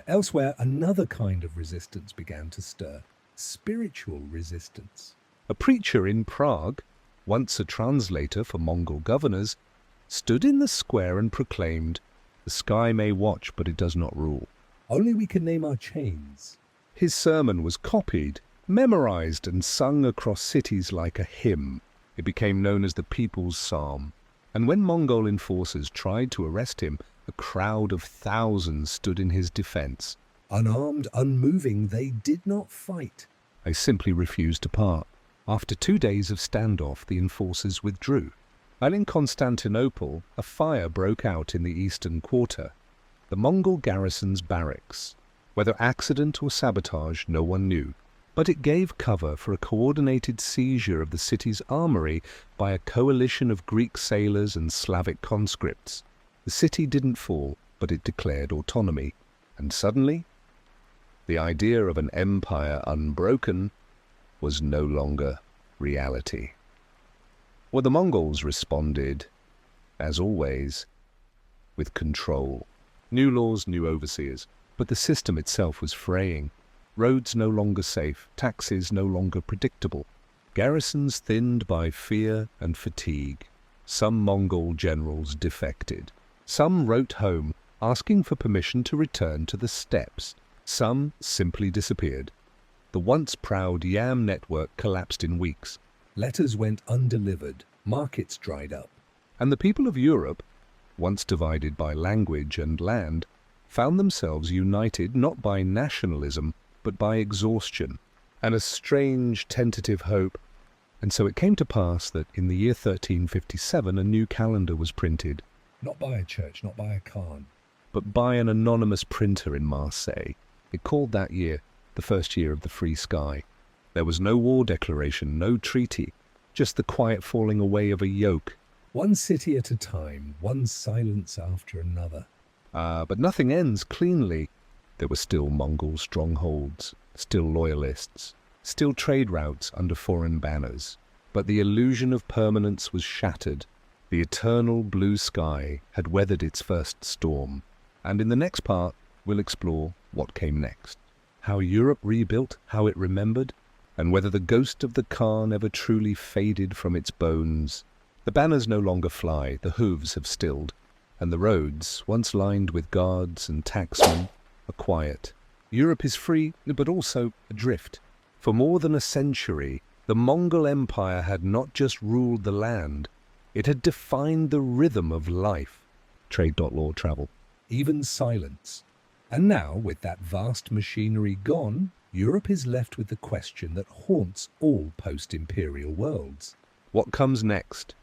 Elsewhere, another kind of resistance began to stir. Spiritual resistance. A preacher in Prague, once a translator for Mongol governors, stood in the square and proclaimed, "The sky may watch, but it does not rule." Only we can name our chains. His sermon was copied, memorized, and sung across cities like a hymn. It became known as the People's Psalm. And when Mongol enforcers tried to arrest him, a crowd of thousands stood in his defense. Unarmed, unmoving, they did not fight. They simply refused to part. After 2 days of standoff, the enforcers withdrew. And in Constantinople, a fire broke out in the eastern quarter, the Mongol garrison's barracks. Whether accident or sabotage, no one knew. But it gave cover for a coordinated seizure of the city's armory by a coalition of Greek sailors and Slavic conscripts. The city didn't fall, but it declared autonomy. And suddenly, the idea of an empire unbroken was no longer reality. Well, the Mongols responded, as always, with control. New laws, new overseers, but the system itself was fraying. Roads no longer safe, taxes no longer predictable, garrisons thinned by fear and fatigue. Some Mongol generals defected. Some wrote home asking for permission to return to the steppes. Some simply disappeared. The once proud Yam network collapsed in weeks. Letters went undelivered, markets dried up. And the people of Europe, once divided by language and land, found themselves united not by nationalism, but by exhaustion and a strange tentative hope. And so it came to pass that in the year 1357 a new calendar was printed. Not by a church, not by a Khan. But by an anonymous printer in Marseille. It called that year the first year of the free sky. There was no war declaration, no treaty, just the quiet falling away of a yoke. One city at a time, one silence after another. But nothing ends cleanly. There were still Mongol strongholds, still loyalists, still trade routes under foreign banners. But the illusion of permanence was shattered. The eternal blue sky had weathered its first storm. And in the next part, we'll explore what came next. How Europe rebuilt, how it remembered, and whether the ghost of the Khan ever truly faded from its bones. The banners no longer fly, the hooves have stilled, and the roads, once lined with guards and tacksmen, are quiet. Europe is free, but also adrift. For more than a century, the Mongol Empire had not just ruled the land, it had defined the rhythm of life. Trade.law travel. Even silence. And now, with that vast machinery gone, Europe is left with the question that haunts all post-imperial worlds. What comes next?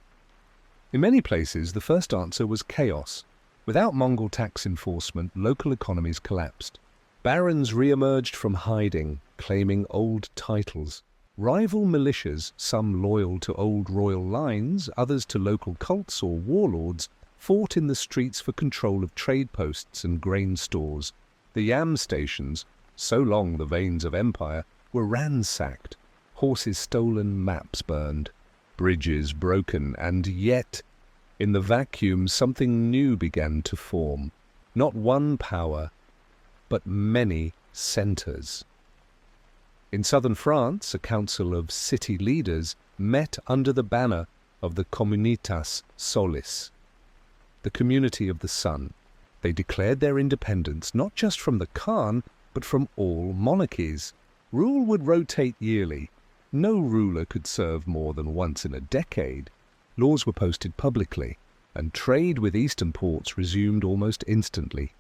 In many places, the first answer was chaos. Without Mongol tax enforcement, local economies collapsed. Barons re-emerged from hiding, claiming old titles. Rival militias, some loyal to old royal lines, others to local cults or warlords, fought in the streets for control of trade posts and grain stores. The yam stations, so long the veins of empire, were ransacked, horses stolen, maps burned, bridges broken, and yet, in the vacuum, something new began to form. Not one power, but many centres. In southern France, a council of city leaders met under the banner of the Communitas Solis, the community of the sun. They declared their independence not just from the Khan, but from all monarchies. Rule would rotate yearly. No ruler could serve more than once in a decade. Laws were posted publicly, and trade with eastern ports resumed almost instantly.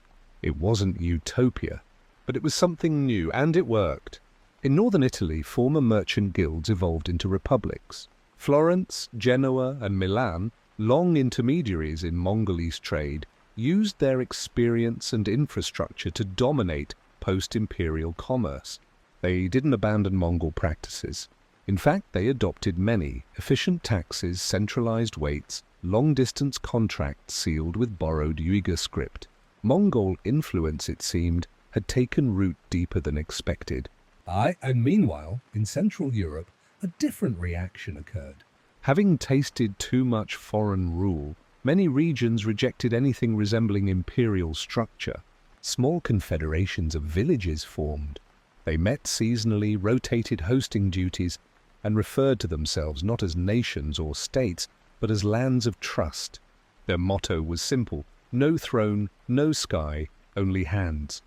It wasn't utopia, but it was something new, and it worked. In northern Italy, former merchant guilds evolved into republics. Florence, Genoa, and Milan, long intermediaries in Mongolese trade, used their experience and infrastructure to dominate post-imperial commerce. They didn't abandon Mongol practices. In fact, they adopted many: efficient taxes, centralized weights, long-distance contracts sealed with borrowed Uyghur script. Mongol influence, it seemed, had taken root deeper than expected. And meanwhile, in Central Europe, a different reaction occurred. Having tasted too much foreign rule, many regions rejected anything resembling imperial structure. Small confederations of villages formed. They met seasonally, rotated hosting duties, and referred to themselves not as nations or states, but as lands of trust. Their motto was simple: no throne, no sky, only hands.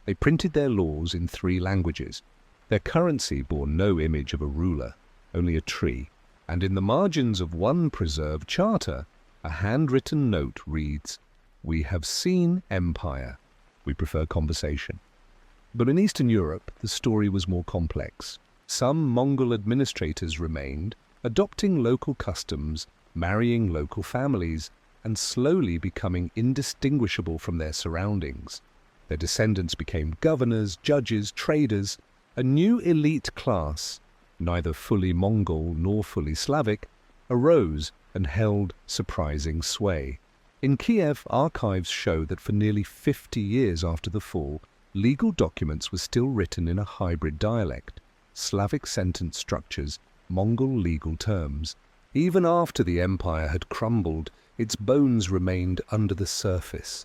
They printed their laws in 3 languages. Their currency bore no image of a ruler, only a tree. And in the margins of one preserved charter, a handwritten note reads, "We have seen empire. We prefer conversation." But in Eastern Europe, the story was more complex. Some Mongol administrators remained, adopting local customs, marrying local families, and slowly becoming indistinguishable from their surroundings. Their descendants became governors, judges, traders. A new elite class, neither fully Mongol nor fully Slavic, arose and held surprising sway. In Kiev, archives show that for nearly 50 years after the fall, legal documents were still written in a hybrid dialect: Slavic sentence structures, Mongol legal terms. Even after the empire had crumbled, its bones remained under the surface.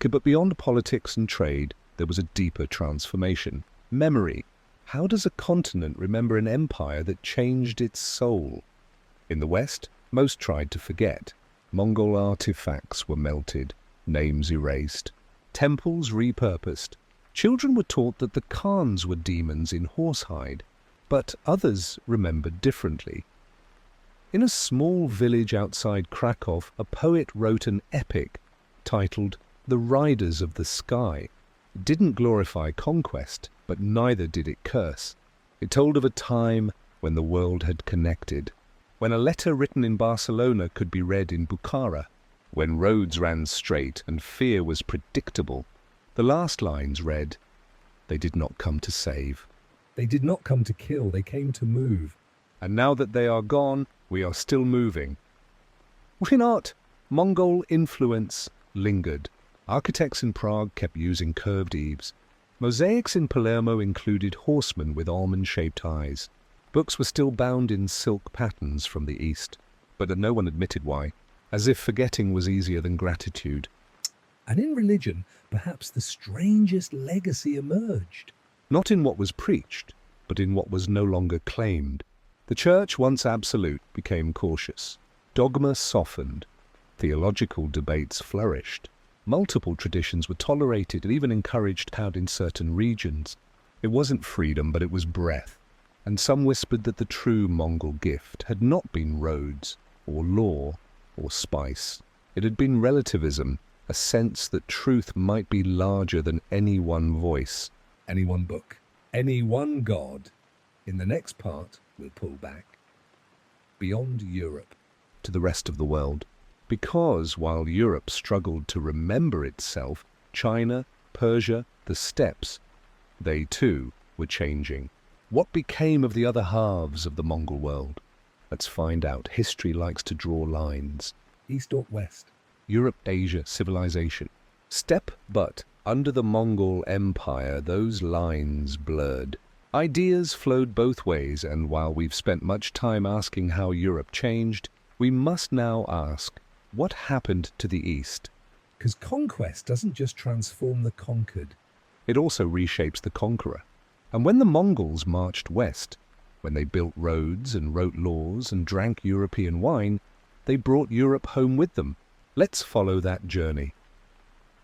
But beyond politics and trade, there was a deeper transformation: memory. How does a continent remember an empire that changed its soul? In the West, most tried to forget. Mongol artifacts were melted, names erased, temples repurposed. Children were taught that the Khans were demons in horsehide, but others remembered differently. In a small village outside Krakow, a poet wrote an epic titled "The Riders of the Sky." It didn't glorify conquest, but neither did it curse. It told of a time when the world had connected, when a letter written in Barcelona could be read in Bukhara, when roads ran straight and fear was predictable. The last lines read, "They did not come to save. They did not come to kill, they came to move. And now that they are gone, we are still moving." In art, Mongol influence lingered. Architects in Prague kept using curved eaves. Mosaics in Palermo included horsemen with almond-shaped eyes. Books were still bound in silk patterns from the East, but no one admitted why, as if forgetting was easier than gratitude. And in religion, perhaps the strangest legacy emerged. Not in what was preached, but in what was no longer claimed. The church, once absolute, became cautious. Dogma softened. Theological debates flourished. Multiple traditions were tolerated and even encouraged out in certain regions. It wasn't freedom, but it was breath. And some whispered that the true Mongol gift had not been roads, or law, or spice. It had been relativism, a sense that truth might be larger than any one voice, any one book, any one god. In the next part, we'll pull back beyond Europe to the rest of the world. Because while Europe struggled to remember itself, China, Persia, the steppes, they too were changing. What became of the other halves of the Mongol world? Let's find out. History likes to draw lines. East or west? Europe-Asia civilization. Steppe, but under the Mongol Empire, those lines blurred. Ideas flowed both ways, and while we've spent much time asking how Europe changed, we must now ask, what happened to the East? Because conquest doesn't just transform the conquered. It also reshapes the conqueror. And when the Mongols marched west, when they built roads and wrote laws and drank European wine, they brought Europe home with them. Let's follow that journey.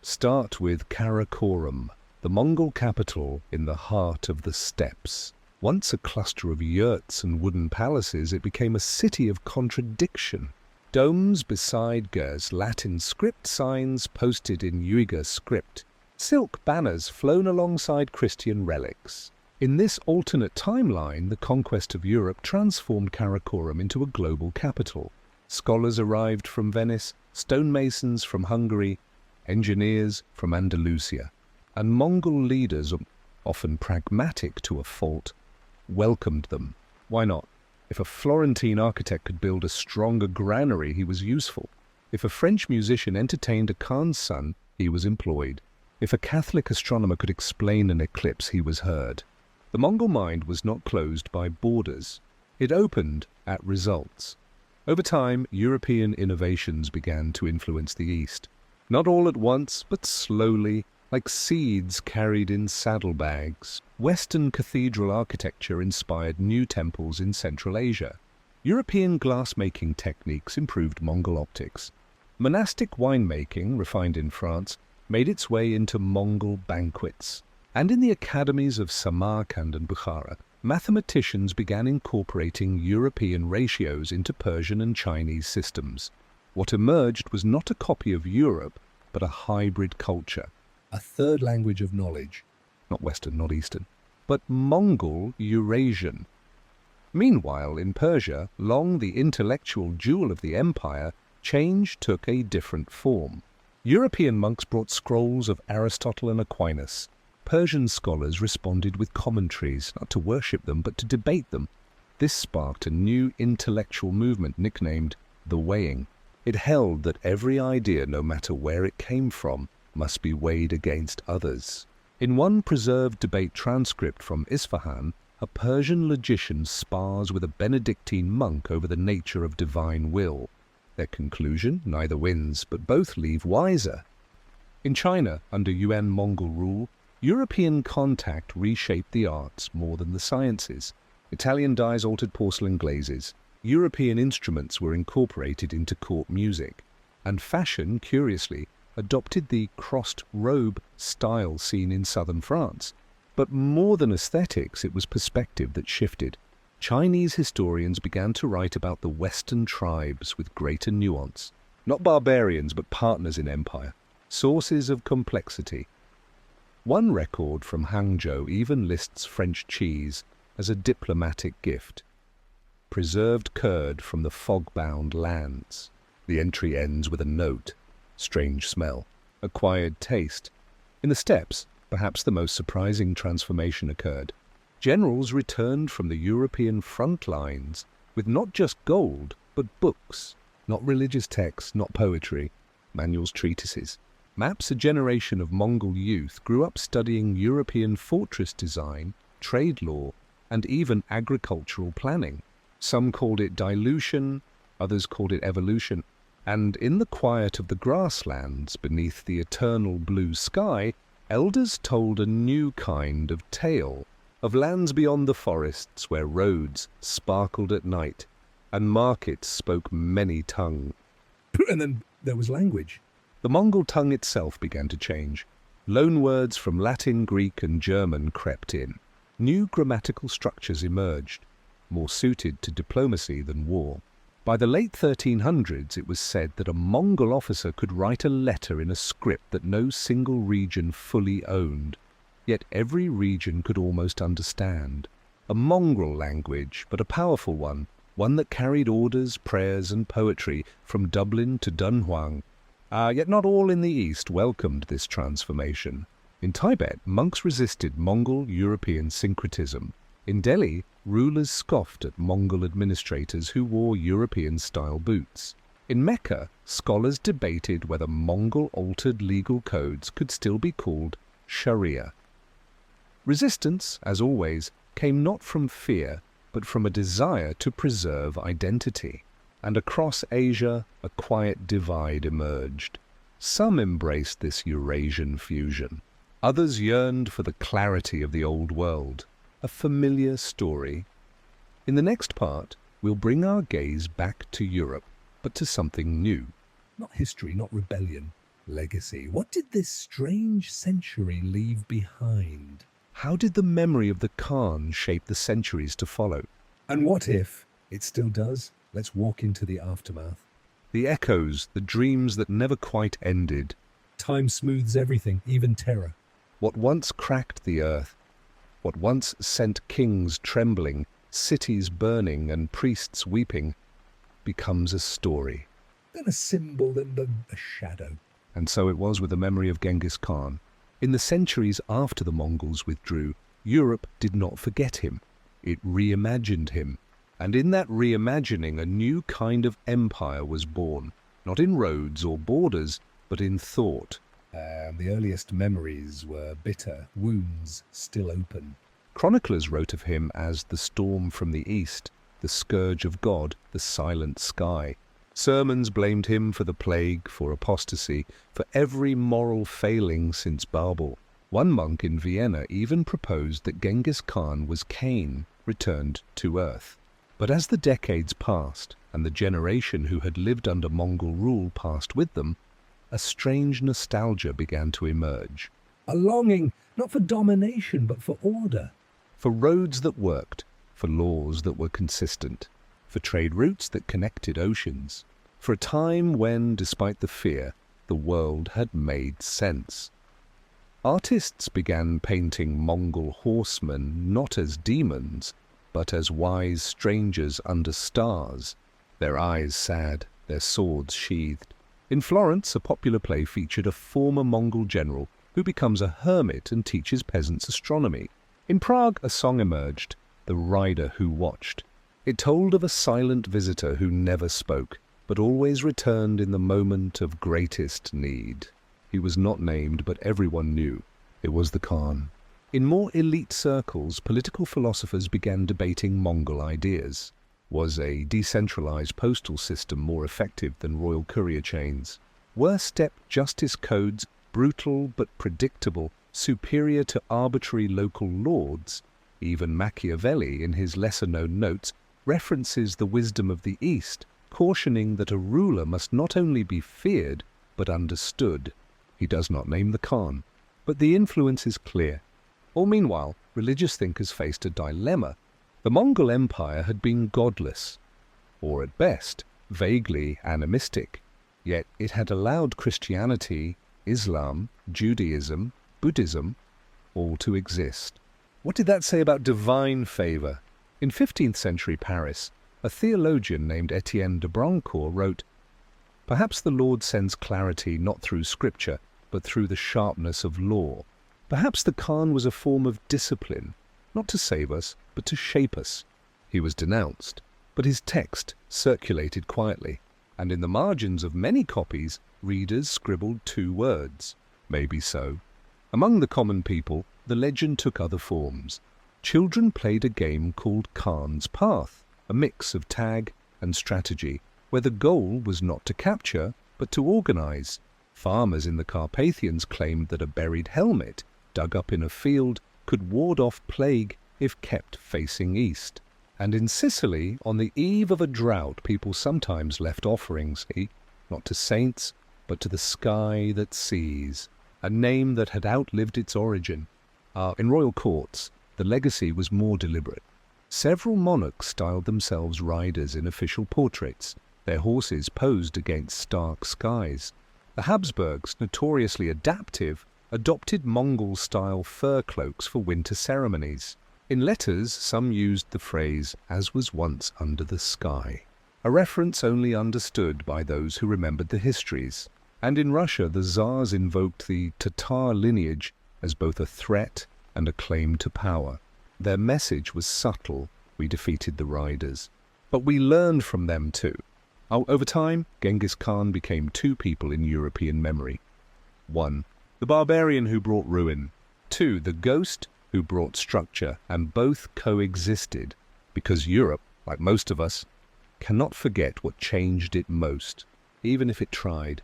Start with Karakorum, the Mongol capital in the heart of the steppes. Once a cluster of yurts and wooden palaces, it became a city of contradiction. Domes beside Gers, Latin script signs posted in Uyghur script, silk banners flown alongside Christian relics. In this alternate timeline, the conquest of Europe transformed Karakorum into a global capital. Scholars arrived from Venice, stonemasons from Hungary, engineers from Andalusia, and Mongol leaders, often pragmatic to a fault, welcomed them. Why not? If a Florentine architect could build a stronger granary, he was useful. If a French musician entertained a Khan's son, he was employed. If a Catholic astronomer could explain an eclipse, he was heard. The Mongol mind was not closed by borders. It opened at results. Over time, European innovations began to influence the East. Not all at once, but slowly, like seeds carried in saddlebags. Western cathedral architecture inspired new temples in Central Asia. European glass-making techniques improved Mongol optics. Monastic winemaking, refined in France, made its way into Mongol banquets. And in the academies of Samarkand and Bukhara, mathematicians began incorporating European ratios into Persian and Chinese systems. What emerged was not a copy of Europe, but a hybrid culture. A third language of knowledge. Not Western, not Eastern, but Mongol Eurasian. Meanwhile, in Persia, long the intellectual jewel of the empire, change took a different form. European monks brought scrolls of Aristotle and Aquinas. Persian scholars responded with commentaries, not to worship them, but to debate them. This sparked a new intellectual movement nicknamed the weighing. It held that every idea, no matter where it came from, must be weighed against others. In one preserved debate transcript from Isfahan, a Persian logician spars with a Benedictine monk over the nature of divine will. Their conclusion, neither wins, but both leave wiser. In China, under Yuan Mongol rule, European contact reshaped the arts more than the sciences. Italian dyes altered porcelain glazes. European instruments were incorporated into court music. And fashion, curiously, adopted the crossed robe style seen in southern France. But more than aesthetics, it was perspective that shifted. Chinese historians began to write about the Western tribes with greater nuance. Not barbarians, but partners in empire. Sources of complexity. One record from Hangzhou even lists French cheese as a diplomatic gift. Preserved curd from the fog-bound lands. The entry ends with a note. Strange smell. Acquired taste. In the steppes, perhaps the most surprising transformation occurred. Generals returned from the European front lines with not just gold, but books. Not religious texts, not poetry. Manuals, treatises. Maps a generation of Mongol youth grew up studying European fortress design, trade law, and even agricultural planning. Some called it dilution, others called it evolution, and in the quiet of the grasslands beneath the eternal blue sky, elders told a new kind of tale, of lands beyond the forests where roads sparkled at night, and markets spoke many tongues. And then there was language. The Mongol tongue itself began to change. Loan words from Latin, Greek, and German crept in. New grammatical structures emerged, more suited to diplomacy than war. By the late 1300s, it was said that a Mongol officer could write a letter in a script that no single region fully owned, yet every region could almost understand. A mongrel language, but a powerful one that carried orders, prayers, and poetry from Dublin to Dunhuang. Yet not all in the East welcomed this transformation. In Tibet, monks resisted Mongol European syncretism. In Delhi, rulers scoffed at Mongol administrators who wore European-style boots. In Mecca, scholars debated whether Mongol-altered legal codes could still be called Sharia. Resistance, as always, came not from fear, but from a desire to preserve identity. And across Asia, a quiet divide emerged. Some embraced this Eurasian fusion. Others yearned for the clarity of the old world, a familiar story. In the next part, we'll bring our gaze back to Europe, but to something new. Not history, not rebellion. Legacy. What did this strange century leave behind? How did the memory of the Khan shape the centuries to follow? And what if it still does? Let's walk into the aftermath. The echoes, the dreams that never quite ended. Time smooths everything, even terror. What once cracked the earth, what once sent kings trembling, cities burning and priests weeping, becomes a story. Then a symbol, then a shadow. And so it was with the memory of Genghis Khan. In the centuries after the Mongols withdrew, Europe did not forget him. It reimagined him. And in that reimagining, a new kind of empire was born, not in roads or borders, but in thought. The earliest memories were bitter, wounds still open. Chroniclers wrote of him as the storm from the east, the scourge of God, the silent sky. Sermons blamed him for the plague, for apostasy, for every moral failing since Babel. One monk in Vienna even proposed that Genghis Khan was Cain, returned to earth. But as the decades passed, and the generation who had lived under Mongol rule passed with them, a strange nostalgia began to emerge. A longing, not for domination, but for order. For roads that worked, for laws that were consistent, for trade routes that connected oceans, for a time when, despite the fear, the world had made sense. Artists began painting Mongol horsemen not as demons, but as wise strangers under stars, their eyes sad, their swords sheathed. In Florence, a popular play featured a former Mongol general who becomes a hermit and teaches peasants astronomy. In Prague, a song emerged, The Rider Who Watched. It told of a silent visitor who never spoke, but always returned in the moment of greatest need. He was not named, but everyone knew. It was the Khan. In more elite circles, political philosophers began debating Mongol ideas. Was a decentralized postal system more effective than royal courier chains? Were steppe justice codes, brutal but predictable, superior to arbitrary local lords? Even Machiavelli, in his lesser-known notes, references the wisdom of the East, cautioning that a ruler must not only be feared, but understood. He does not name the Khan, but the influence is clear. All meanwhile, religious thinkers faced a dilemma. The Mongol Empire had been godless, or at best, vaguely animistic, yet it had allowed Christianity, Islam, Judaism, Buddhism, all to exist. What did that say about divine favor? In 15th century Paris, a theologian named Etienne de Brancourt wrote, "Perhaps the Lord sends clarity not through scripture, but through the sharpness of law. Perhaps the Khan was a form of discipline, not to save us, but to shape us." He was denounced, but his text circulated quietly, and in the margins of many copies, readers scribbled 2 words, "Maybe so." Among the common people, the legend took other forms. Children played a game called Khan's Path, a mix of tag and strategy, where the goal was not to capture, but to organize. Farmers in the Carpathians claimed that a buried helmet, dug up in a field, could ward off plague if kept facing east. And in Sicily, on the eve of a drought, people sometimes left offerings, not to saints, but to the sky that sees, a name that had outlived its origin. In royal courts, the legacy was more deliberate. Several monarchs styled themselves riders in official portraits, their horses posed against stark skies. The Habsburgs, notoriously adaptive, adopted Mongol-style fur cloaks for winter ceremonies. In letters, some used the phrase, "as was once under the sky," a reference only understood by those who remembered the histories. And in Russia, the Tsars invoked the Tatar lineage as both a threat and a claim to power. Their message was subtle: we defeated the riders. But we learned from them too. Over time, Genghis Khan became two people in European memory. 1. The barbarian who brought ruin. 2. The ghost who brought structure, and both coexisted because Europe, like most of us, cannot forget what changed it most, even if it tried.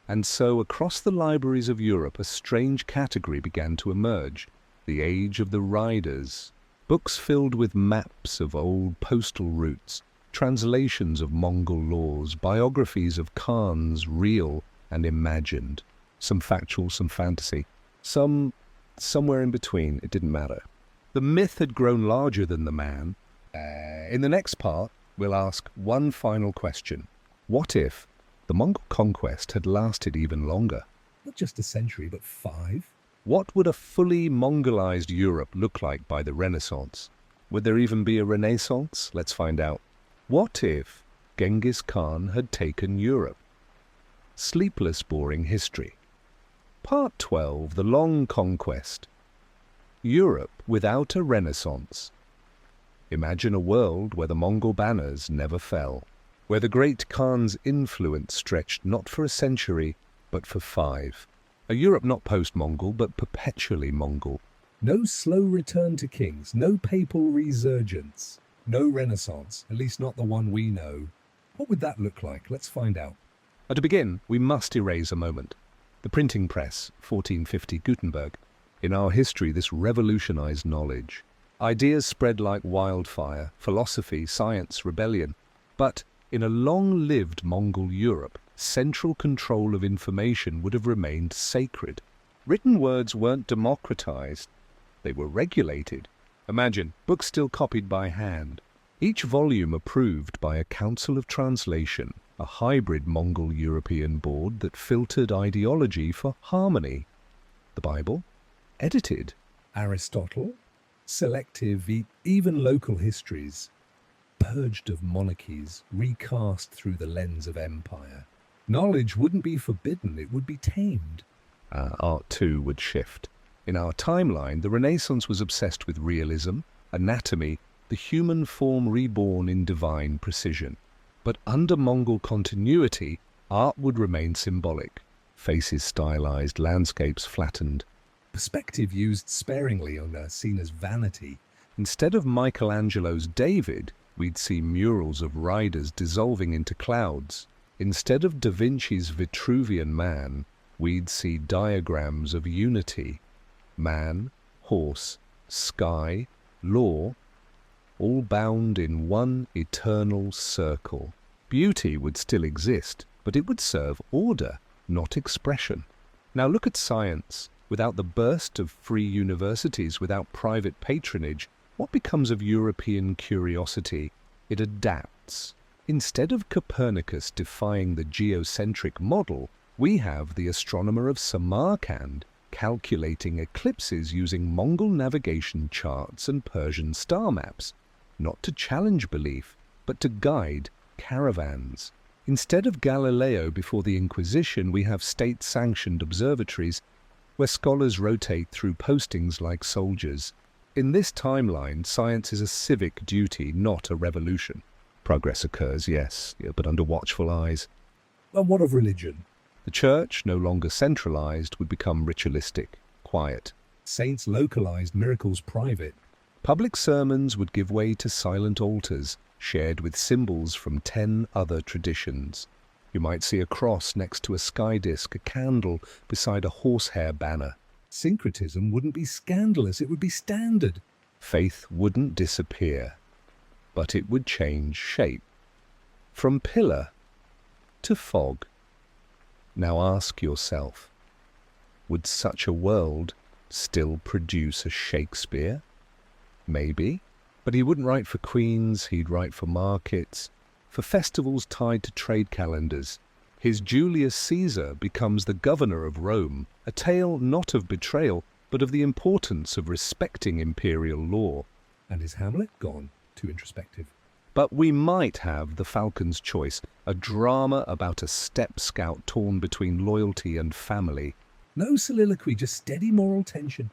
And so across the libraries of Europe a strange category began to emerge: the age of the riders. Books filled with maps of old postal routes, translations of Mongol laws, biographies of Khans, real and imagined. Some factual, some fantasy, some somewhere in between. It didn't matter. The myth had grown larger than the man. In the next part, we'll ask one final question. What if the Mongol conquest had lasted even longer? Not just a century, but 5. What would a fully Mongolized Europe look like by the Renaissance? Would there even be a Renaissance? Let's find out. What if Genghis Khan had taken Europe? Sleepless, boring history. Part 12, The Long Conquest. Europe without a Renaissance. Imagine a world where the Mongol banners never fell, where the great Khan's influence stretched not for a century, but for 5. A Europe not post-Mongol, but perpetually Mongol. No slow return to kings, no papal resurgence, no Renaissance, at least not the one we know. What would that look like? Let's find out. To begin, we must erase a moment. The printing press, 1450 Gutenberg. In our history, this revolutionized knowledge. Ideas spread like wildfire, philosophy, science, rebellion. But in a long-lived Mongol Europe, central control of information would have remained sacred. Written words weren't democratized, they were regulated. Imagine, books still copied by hand. Each volume approved by a council of translation, a hybrid Mongol-European board that filtered ideology for harmony. The Bible? Edited. Aristotle? Selective, even local histories. Purged of monarchies, recast through the lens of empire. Knowledge wouldn't be forbidden, it would be tamed. Art too would shift. In our timeline, the Renaissance was obsessed with realism, anatomy, the human form reborn in divine precision. But under Mongol continuity, art would remain symbolic. Faces stylized, landscapes flattened. Perspective used sparingly on seen as vanity. Instead of Michelangelo's David, we'd see murals of riders dissolving into clouds. Instead of Da Vinci's Vitruvian Man, we'd see diagrams of unity. Man, horse, sky, law, all bound in one eternal circle. Beauty would still exist, but it would serve order, not expression. Now look at science. Without the burst of free universities, without private patronage, what becomes of European curiosity? It adapts. Instead of Copernicus defying the geocentric model, we have the astronomer of Samarkand calculating eclipses using Mongol navigation charts and Persian star maps, not to challenge belief, but to guide caravans. Instead of Galileo before the Inquisition, we have state-sanctioned observatories where scholars rotate through postings like soldiers. In this timeline, science is a civic duty, not a revolution. Progress occurs, yes, but under watchful eyes. And what of religion? The church, no longer centralized, would become ritualistic, quiet. Saints localized, miracles private. Public sermons would give way to silent altars, shared with symbols from 10 other traditions. You might see a cross next to a sky disk, a candle beside a horsehair banner. Syncretism wouldn't be scandalous, it would be standard. Faith wouldn't disappear, but it would change shape. From pillar to fog. Now ask yourself, would such a world still produce a Shakespeare? Maybe, but he wouldn't write for queens, he'd write for markets, for festivals tied to trade calendars. His Julius Caesar becomes the governor of Rome, a tale not of betrayal, but of the importance of respecting imperial law. And is Hamlet gone? Too introspective. But we might have The Falcon's Choice, a drama about a steppe scout torn between loyalty and family. No soliloquy, just steady moral tension.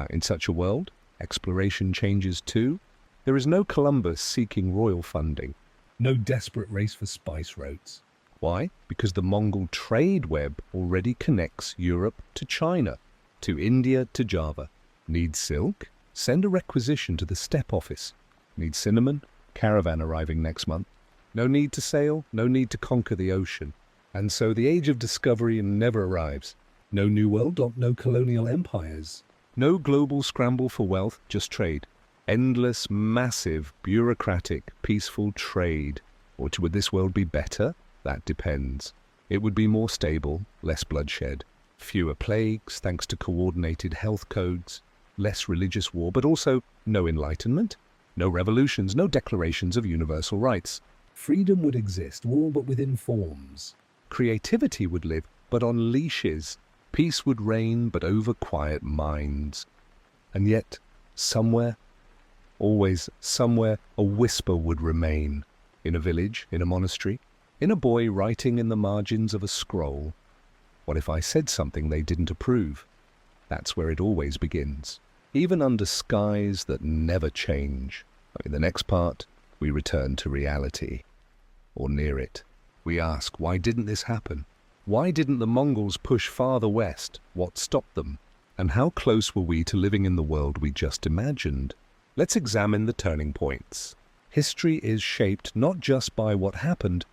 In such a world, Exploration changes too. There is no Columbus seeking royal funding. No desperate race for spice routes. Why? Because the Mongol trade web already connects Europe to China, to India to Java. Need silk? Send a requisition to the steppe office. Need cinnamon? Caravan arriving next month. No need to sail, no need to conquer the ocean. And so the age of discovery never arrives. No new world, no colonial empires. No global scramble for wealth, just trade. Endless, massive, bureaucratic, peaceful trade. Or would this world be better? That depends. It would be more stable, less bloodshed. Fewer plagues, thanks to coordinated health codes. Less religious war, but also no enlightenment. No revolutions, no declarations of universal rights. Freedom would exist, all but within forms. Creativity would live, but on leashes. Peace would reign, but over quiet minds. And yet, somewhere, always somewhere, a whisper would remain. In a village, in a monastery, in a boy writing in the margins of a scroll. What if I said something they didn't approve? That's where it always begins. Even under skies that never change. In the next part, we return to reality. Or near it. We ask, why didn't this happen? Why didn't the Mongols push farther west? What stopped them? And how close were we to living in the world we just imagined? Let's examine the turning points. History is shaped not just by what happened,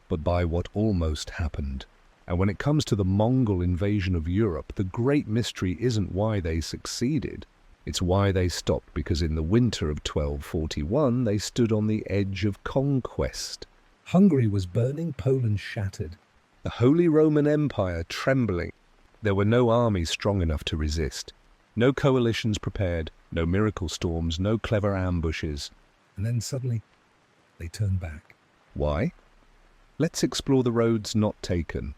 but by what almost happened. And when it comes to the Mongol invasion of Europe, the great mystery isn't why they succeeded. It's why they stopped, because in the winter of 1241 they stood on the edge of conquest. Hungary was burning, Poland shattered. The Holy Roman Empire trembling. There were no armies strong enough to resist. No coalitions prepared, no miracle storms, no clever ambushes. And then suddenly, they turned back. Why? Let's explore the roads not taken.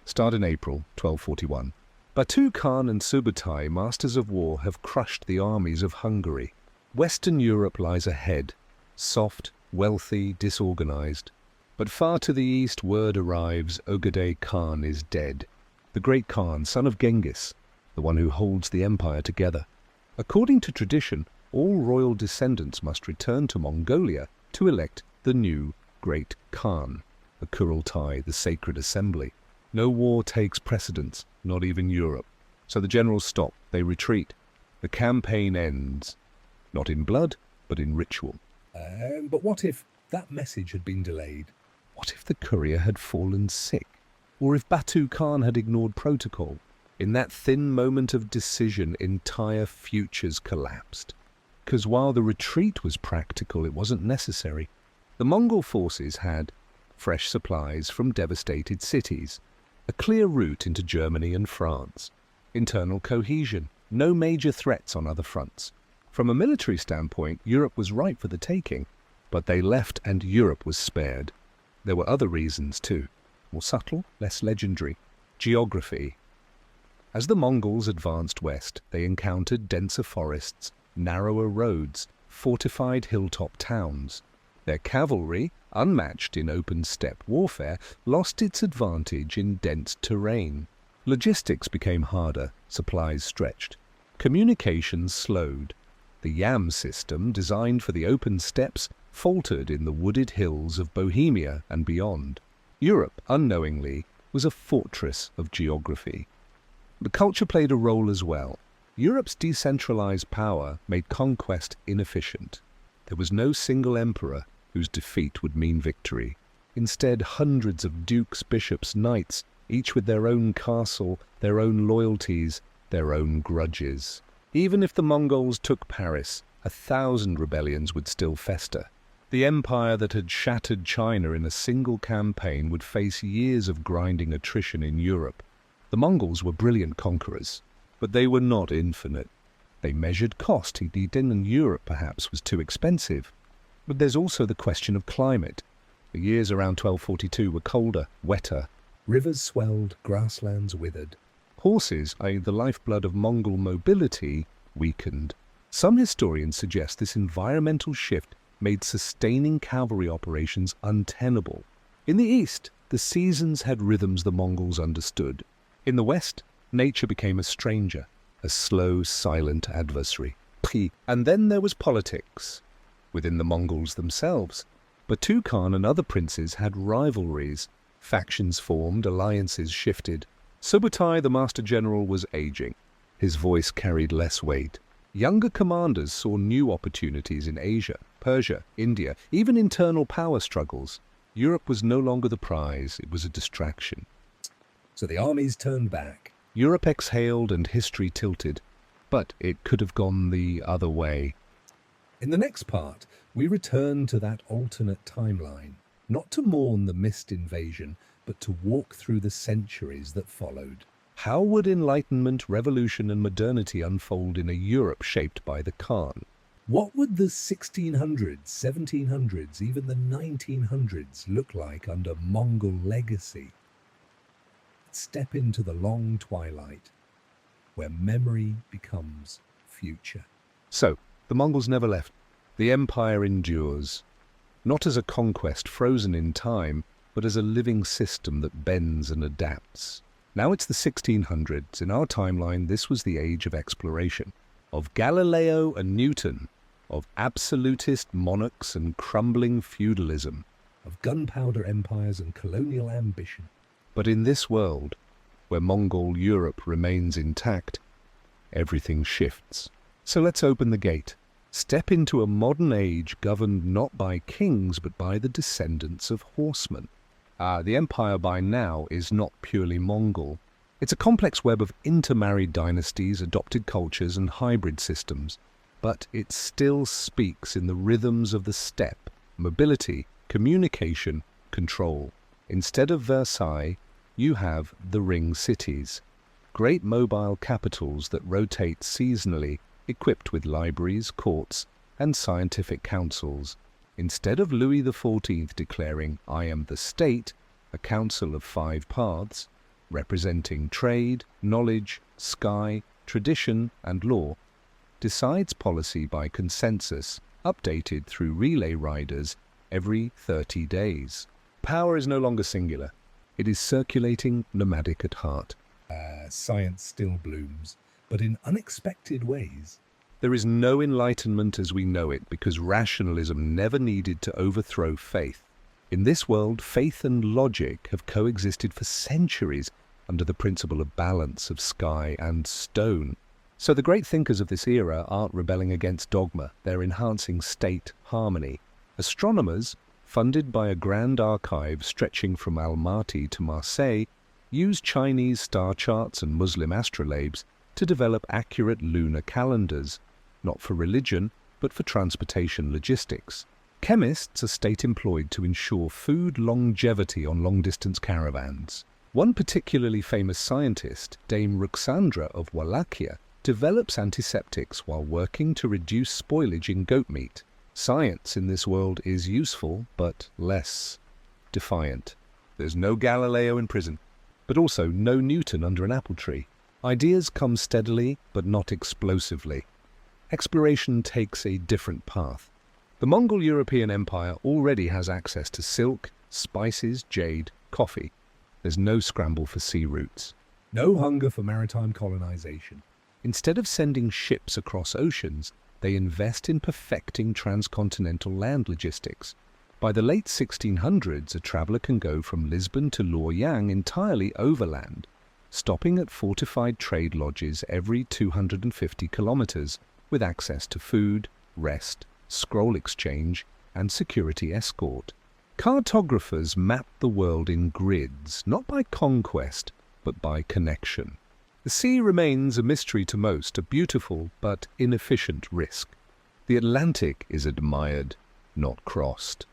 Start in April 1241. Batu Khan and Subutai, masters of war, have crushed the armies of Hungary. Western Europe lies ahead, soft, wealthy, disorganized. But far to the east word arrives, Ögedei Khan is dead. The great Khan, son of Genghis, the one who holds the empire together. According to tradition, all royal descendants must return to Mongolia to elect the new great Khan, the Kurultai, the sacred assembly. No war takes precedence, not even Europe. So the generals stop, they retreat. The campaign ends, not in blood, but in ritual. But what if that message had been delayed? What if the courier had fallen sick? Or if Batu Khan had ignored protocol? In that thin moment of decision, entire futures collapsed. Because while the retreat was practical, it wasn't necessary. The Mongol forces had fresh supplies from devastated cities, a clear route into Germany and France, internal cohesion, no major threats on other fronts. From a military standpoint, Europe was ripe for the taking, but they left and Europe was spared. There were other reasons too, more subtle, less legendary. Geography. As the Mongols advanced west, they encountered denser forests, narrower roads, fortified hilltop towns. Their cavalry, unmatched in open steppe warfare, lost its advantage in dense terrain. Logistics became harder, supplies stretched. Communications slowed. The yam system, designed for the open steppes, faltered in the wooded hills of Bohemia and beyond. Europe, unknowingly, was a fortress of geography. But culture played a role as well. Europe's decentralized power made conquest inefficient. There was no single emperor whose defeat would mean victory. Instead, hundreds of dukes, bishops, knights, each with their own castle, their own loyalties, their own grudges. Even if the Mongols took Paris, 1,000 rebellions would still fester. The empire that had shattered China in a single campaign would face years of grinding attrition in Europe. The Mongols were brilliant conquerors, but they were not infinite. They measured cost. Eden in Europe, perhaps, was too expensive. But there's also the question of climate. The years around 1242 were colder, wetter. Rivers swelled, grasslands withered. Horses, i.e. the lifeblood of Mongol mobility, weakened. Some historians suggest this environmental shift made sustaining cavalry operations untenable. In the east, the seasons had rhythms the Mongols understood. In the west, nature became a stranger, a slow, silent adversary. And then there was politics within the Mongols themselves. Batu Khan and other princes had rivalries. Factions formed, alliances shifted. Subutai, the master general, was aging. His voice carried less weight. Younger commanders saw new opportunities in Asia, Persia, India, even internal power struggles. Europe was no longer the prize, it was a distraction. So the armies turned back. Europe exhaled and history tilted, but it could have gone the other way. In the next part, we return to that alternate timeline, not to mourn the missed invasion, but to walk through the centuries that followed. How would Enlightenment, revolution and modernity unfold in a Europe shaped by the Khan? What would the 1600s, 1700s, even the 1900s look like under Mongol legacy? Step into the long twilight, where memory becomes future. So, the Mongols never left. The empire endures, not as a conquest frozen in time, but as a living system that bends and adapts. Now it's the 1600s. In our timeline, this was the age of exploration, of Galileo and Newton, of absolutist monarchs and crumbling feudalism, of gunpowder empires and colonial ambition. But in this world, where Mongol Europe remains intact, everything shifts. So let's open the gate. Step into a modern age governed not by kings, but by the descendants of horsemen. The empire by now is not purely Mongol. It's a complex web of intermarried dynasties, adopted cultures, and hybrid systems. But it still speaks in the rhythms of the steppe: mobility, communication, control. Instead of Versailles, you have the ring cities, great mobile capitals that rotate seasonally, equipped with libraries, courts, and scientific councils. Instead of Louis XIV declaring, "I am the state," a council of 5 paths, representing trade, knowledge, sky, tradition, and law, decides policy by consensus, updated through relay riders every 30 days. Power is no longer singular. It is circulating, nomadic at heart. Science still blooms, but in unexpected ways. There is no enlightenment as we know it because rationalism never needed to overthrow faith. In this world, faith and logic have coexisted for centuries under the principle of balance of sky and stone. So the great thinkers of this era aren't rebelling against dogma, they're enhancing state harmony. Astronomers, funded by a grand archive stretching from Almaty to Marseille, use Chinese star charts and Muslim astrolabes to develop accurate lunar calendars, not for religion, but for transportation logistics. Chemists are state-employed to ensure food longevity on long-distance caravans. One particularly famous scientist, Dame Ruxandra of Wallachia, develops antiseptics while working to reduce spoilage in goat meat. Science in this world is useful, but less defiant. There's no Galileo in prison, but also no Newton under an apple tree. Ideas come steadily, but not explosively. Exploration takes a different path. The Mongol European Empire already has access to silk, spices, jade, coffee. There's no scramble for sea routes. No hunger for maritime colonization. Instead of sending ships across oceans, they invest in perfecting transcontinental land logistics. By the late 1600s, a traveller can go from Lisbon to Luoyang entirely overland, stopping at fortified trade lodges every 250 kilometers, with access to food, rest, scroll exchange, and security escort. Cartographers mapped the world in grids, not by conquest, but by connection. The sea remains a mystery to most, a beautiful but inefficient risk. The Atlantic is admired, not crossed.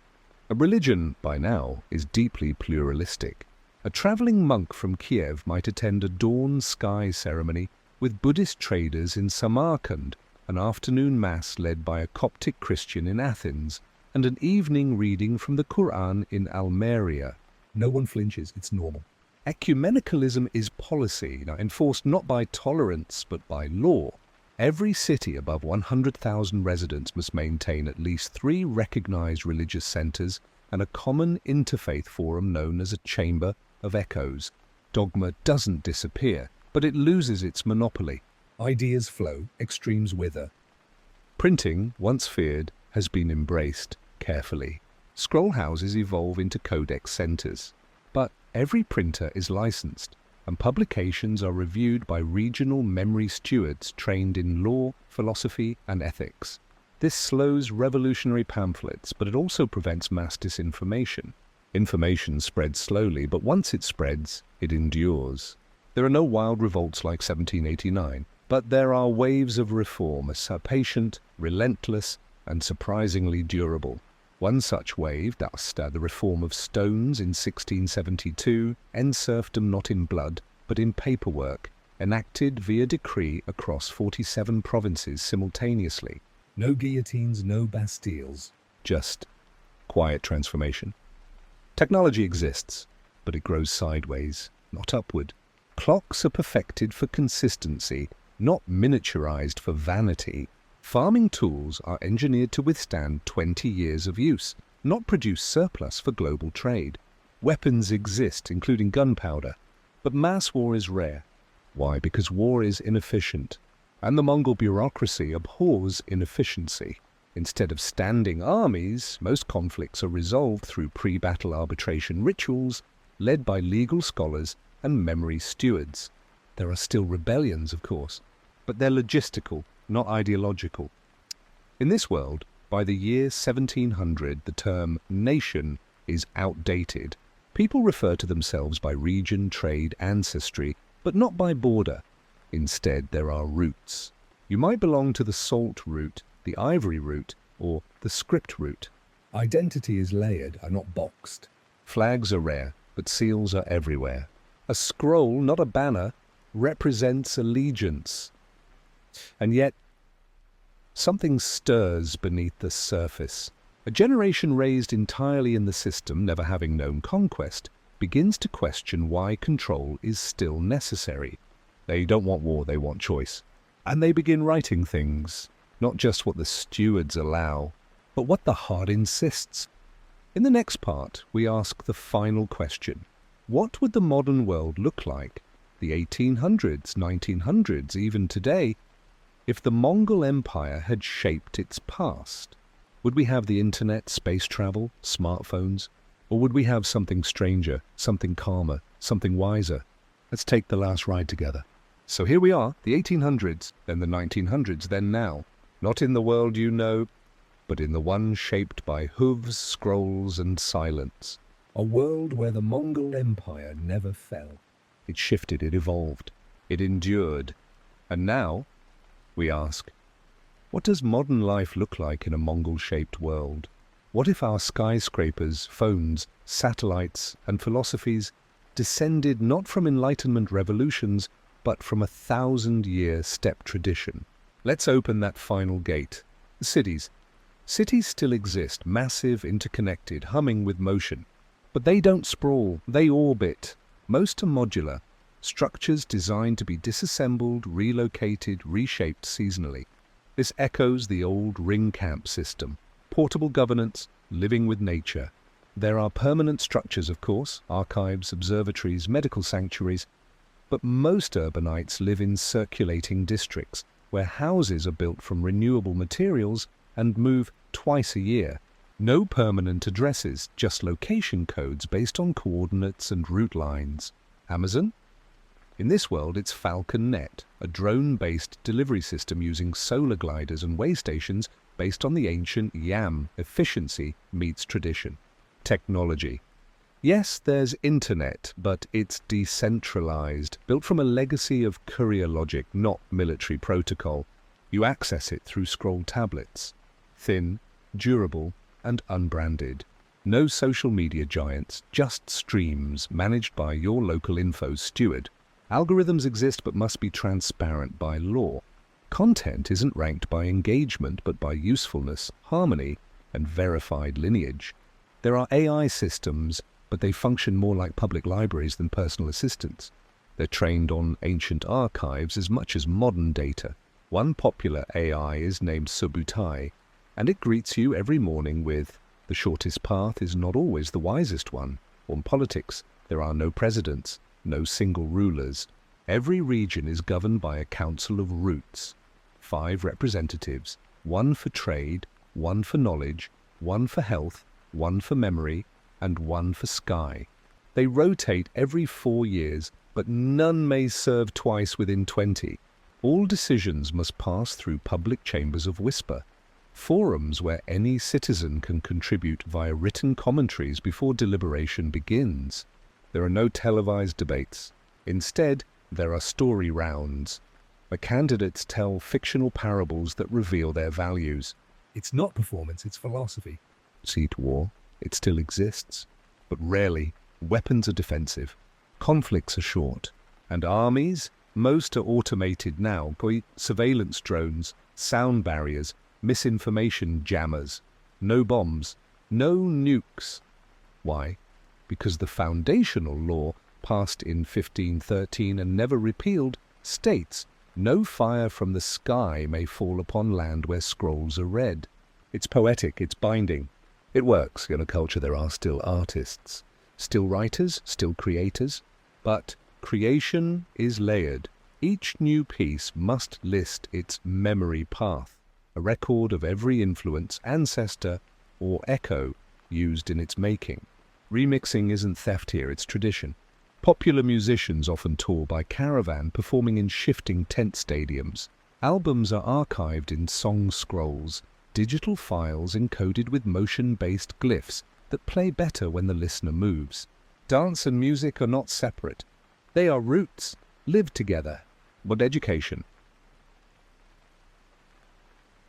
A religion, by now, is deeply pluralistic. A travelling monk from Kiev might attend a dawn sky ceremony with Buddhist traders in Samarkand, an afternoon mass led by a Coptic Christian in Athens, and an evening reading from the Quran in Almeria. No one flinches, it's normal. Ecumenicalism is policy, enforced not by tolerance but by law. Every city above 100,000 residents must maintain at least 3 recognized religious centers and a common interfaith forum known as a chamber of echoes. Dogma doesn't disappear, but it loses its monopoly. Ideas flow, extremes wither. Printing, once feared, has been embraced carefully. Scroll houses evolve into codex centers. But every printer is licensed, and publications are reviewed by regional memory stewards trained in law, philosophy, and ethics. This slows revolutionary pamphlets, but it also prevents mass disinformation. Information spreads slowly, but once it spreads, it endures. There are no wild revolts like 1789, but there are waves of reform, patient, relentless, and surprisingly durable. One such wave, the reform of stones in 1672, ends serfdom not in blood, but in paperwork, enacted via decree across 47 provinces simultaneously. No guillotines, no Bastilles. Just quiet transformation. Technology exists, but it grows sideways, not upward. Clocks are perfected for consistency, not miniaturized for vanity. Farming tools are engineered to withstand 20 years of use, not produce surplus for global trade. Weapons exist, including gunpowder, but mass war is rare. Why? Because war is inefficient, and the Mongol bureaucracy abhors inefficiency. Instead of standing armies, most conflicts are resolved through pre-battle arbitration rituals led by legal scholars and memory stewards. There are still rebellions, of course, but they're logistical, not ideological. In this world, by the year 1700, the term nation is outdated. People refer to themselves by region, trade, ancestry, but not by border. Instead, there are roots. You might belong to the salt root, the ivory root, or the script root. Identity is layered and not boxed. Flags are rare, but seals are everywhere. A scroll, not a banner, represents allegiance. And yet, something stirs beneath the surface. A generation raised entirely in the system, never having known conquest, begins to question why control is still necessary. They don't want war, they want choice. And they begin writing things, not just what the stewards allow, but what the heart insists. In the next part, we ask the final question. What would the modern world look like, the 1800s, 1900s, even today, if the Mongol Empire had shaped its past? Would we have the internet, space travel, smartphones? Or would we have something stranger, something calmer, something wiser? Let's take the last ride together. So here we are, the 1800s, then the 1900s, then now. Not in the world you know, but in the one shaped by hooves, scrolls, and silence. A world where the Mongol Empire never fell. It shifted, it evolved, it endured. And now, we ask, what does modern life look like in a Mongol-shaped world? What if our skyscrapers, phones, satellites, and philosophies descended not from Enlightenment revolutions, but from a 1,000-year steppe tradition? Let's open that final gate. The cities. Cities still exist, massive, interconnected, humming with motion. But they don't sprawl, they orbit. Most are modular, structures designed to be disassembled, relocated, reshaped seasonally. This echoes the old ring camp system. Portable governance, living with nature. There are permanent structures, of course, archives, observatories, medical sanctuaries, but most urbanites live in circulating districts, where houses are built from renewable materials and move twice a year. No permanent addresses, just location codes based on coordinates and route lines. Amazon? In this world, it's Falcon Net, a drone-based delivery system using solar gliders and way stations based on the ancient YAM, efficiency meets tradition. Technology. Yes, there's internet, but it's decentralized, built from a legacy of courier logic, not military protocol. You access it through scroll tablets. Thin, durable, and unbranded. No social media giants, just streams managed by your local info steward. Algorithms exist but must be transparent by law. Content isn't ranked by engagement but by usefulness, harmony, and verified lineage. There are AI systems, but they function more like public libraries than personal assistants. They're trained on ancient archives as much as modern data. One popular AI is named Subutai, and it greets you every morning with, "The shortest path is not always the wisest one." On politics, there are no presidents, no single rulers. Every region is governed by a council of roots. 5 representatives, one for trade, one for knowledge, one for health, one for memory, and one for sky. They rotate every 4 years, but none may serve twice within 20. All decisions must pass through public chambers of whisper, forums where any citizen can contribute via written commentaries before deliberation begins. There are no televised debates. Instead, there are story rounds, where candidates tell fictional parables that reveal their values. It's not performance, it's philosophy. Seat war, it still exists, but rarely. Weapons are defensive, conflicts are short, and armies, most are automated now by surveillance drones, sound barriers, misinformation jammers. No bombs, no nukes. Why? Because the foundational law, passed in 1513 and never repealed, states no fire from the sky may fall upon land where scrolls are read. It's poetic, it's binding. It works. In a culture there are still artists, still writers, still creators. But creation is layered. Each new piece must list its memory path, a record of every influence, ancestor, or echo used in its making. Remixing isn't theft here, it's tradition. Popular musicians often tour by caravan, performing in shifting tent stadiums. Albums are archived in song scrolls, digital files encoded with motion-based glyphs that play better when the listener moves. Dance and music are not separate. They are roots, live together. But education.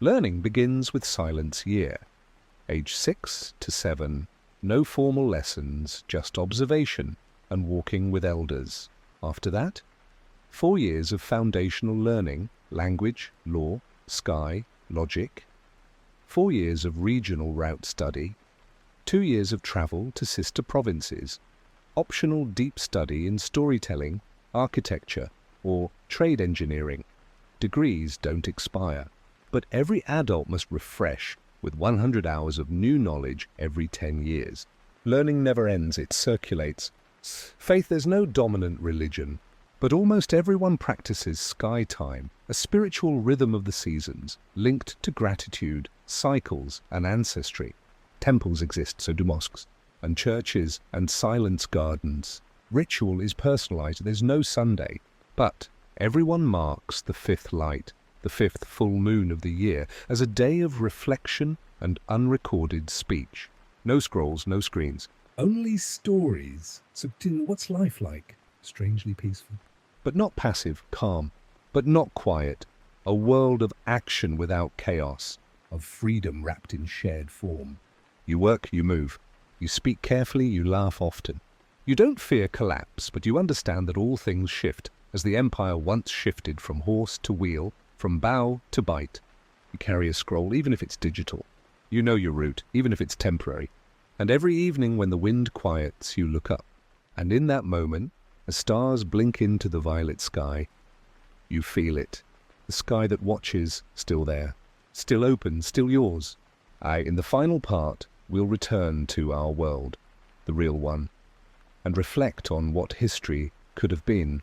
Learning begins with silence year. Age 6 to 7, no formal lessons, just observation and walking with elders. After that, 4 years of foundational learning, language, law, sky, logic. 4 years of regional route study. 2 years of travel to sister provinces. Optional deep study in storytelling, architecture, or trade engineering. Degrees don't expire, but every adult must refresh with 100 hours of new knowledge every 10 years. Learning never ends, it circulates. Faith, there's no dominant religion, but almost everyone practices sky time, a spiritual rhythm of the seasons, linked to gratitude, cycles, and ancestry. Temples exist, so do mosques, and churches and silence gardens. Ritual is personalized, there's no Sunday. But everyone marks the 5th light, the 5th full moon of the year, as a day of reflection and unrecorded speech. No scrolls, no screens. Only stories. So, Tin, what's life like? Strangely peaceful. But not passive, calm. But not quiet. A world of action without chaos. Of freedom wrapped in shared form. You work, you move. You speak carefully, you laugh often. You don't fear collapse, but you understand that all things shift, as the empire once shifted from horse to wheel, from bow to bite. You carry a scroll, even if it's digital. You know your route, even if it's temporary. And every evening when the wind quiets, you look up. And in that moment, as stars blink into the violet sky, you feel it. The sky that watches, still there. Still open, still yours. In the final part, we'll return to our world, the real one, and reflect on what history could have been,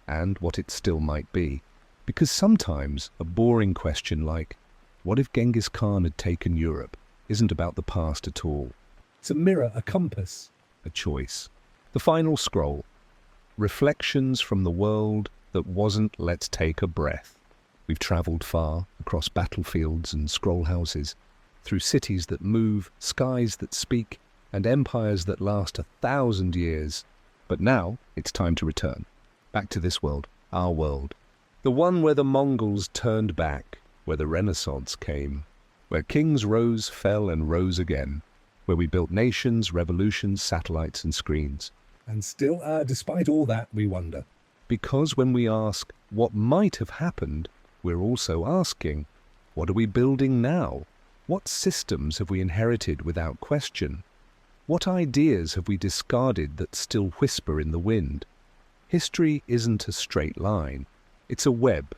and what it still might be. Because sometimes a boring question like, what if Genghis Khan had taken Europe, isn't about the past at all. It's a mirror, a compass. A choice. The final scroll. Reflections from the world that wasn't let's take a breath. We've travelled far, across battlefields and scroll houses, through cities that move, skies that speak, and empires that last 1,000 years. But now it's time to return. Back to this world, our world. The one where the Mongols turned back, where the Renaissance came, where kings rose, fell, and rose again, where we built nations, revolutions, satellites, and screens. And still, despite all that, we wonder. Because when we ask what might have happened, we're also asking, what are we building now? What systems have we inherited without question? What ideas have we discarded that still whisper in the wind? History isn't a straight line. It's a web,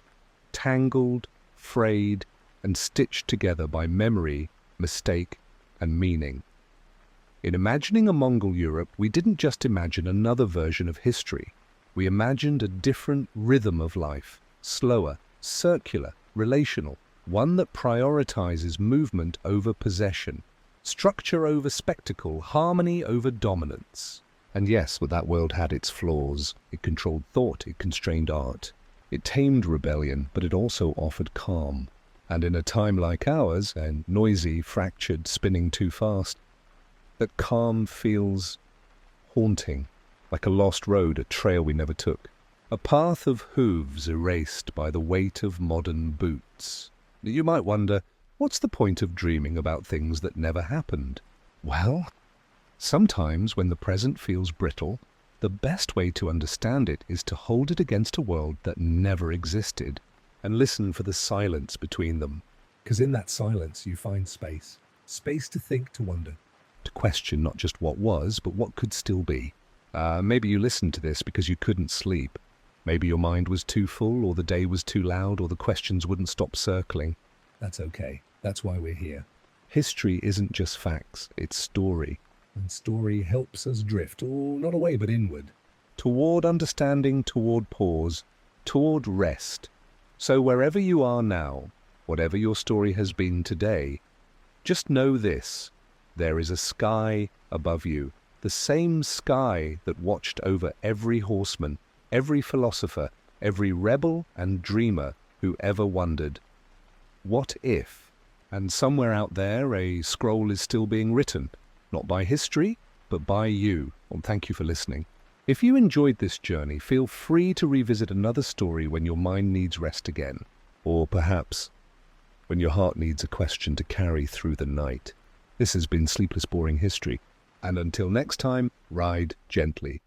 tangled, frayed, and stitched together by memory, mistake, and meaning. In imagining a Mongol Europe, we didn't just imagine another version of history. We imagined a different rhythm of life, slower, circular, relational, one that prioritizes movement over possession, structure over spectacle, harmony over dominance. And yes, but that world had its flaws. It controlled thought, it constrained art. It tamed rebellion, but it also offered calm. And in a time like ours, and noisy, fractured, spinning too fast, that calm feels haunting, like a lost road, a trail we never took. A path of hooves erased by the weight of modern boots. You might wonder, what's the point of dreaming about things that never happened? Well, sometimes when the present feels brittle, the best way to understand it is to hold it against a world that never existed and listen for the silence between them. Because in that silence you find space. Space to think, to wonder. To question not just what was, but what could still be. Maybe you listened to this because you couldn't sleep. Maybe your mind was too full, or the day was too loud, or the questions wouldn't stop circling. That's okay. That's why we're here. History isn't just facts, it's story. And story helps us drift, not away but inward. Toward understanding, toward pause, toward rest. So wherever you are now, whatever your story has been today, just know this: there is a sky above you, the same sky that watched over every horseman, every philosopher, every rebel and dreamer who ever wondered, what if? And somewhere out there a scroll is still being written, not by history, but by you. Well, thank you for listening. If you enjoyed this journey, feel free to revisit another story when your mind needs rest again, or perhaps when your heart needs a question to carry through the night. This has been Sleepless Boring History, and until next time, ride gently.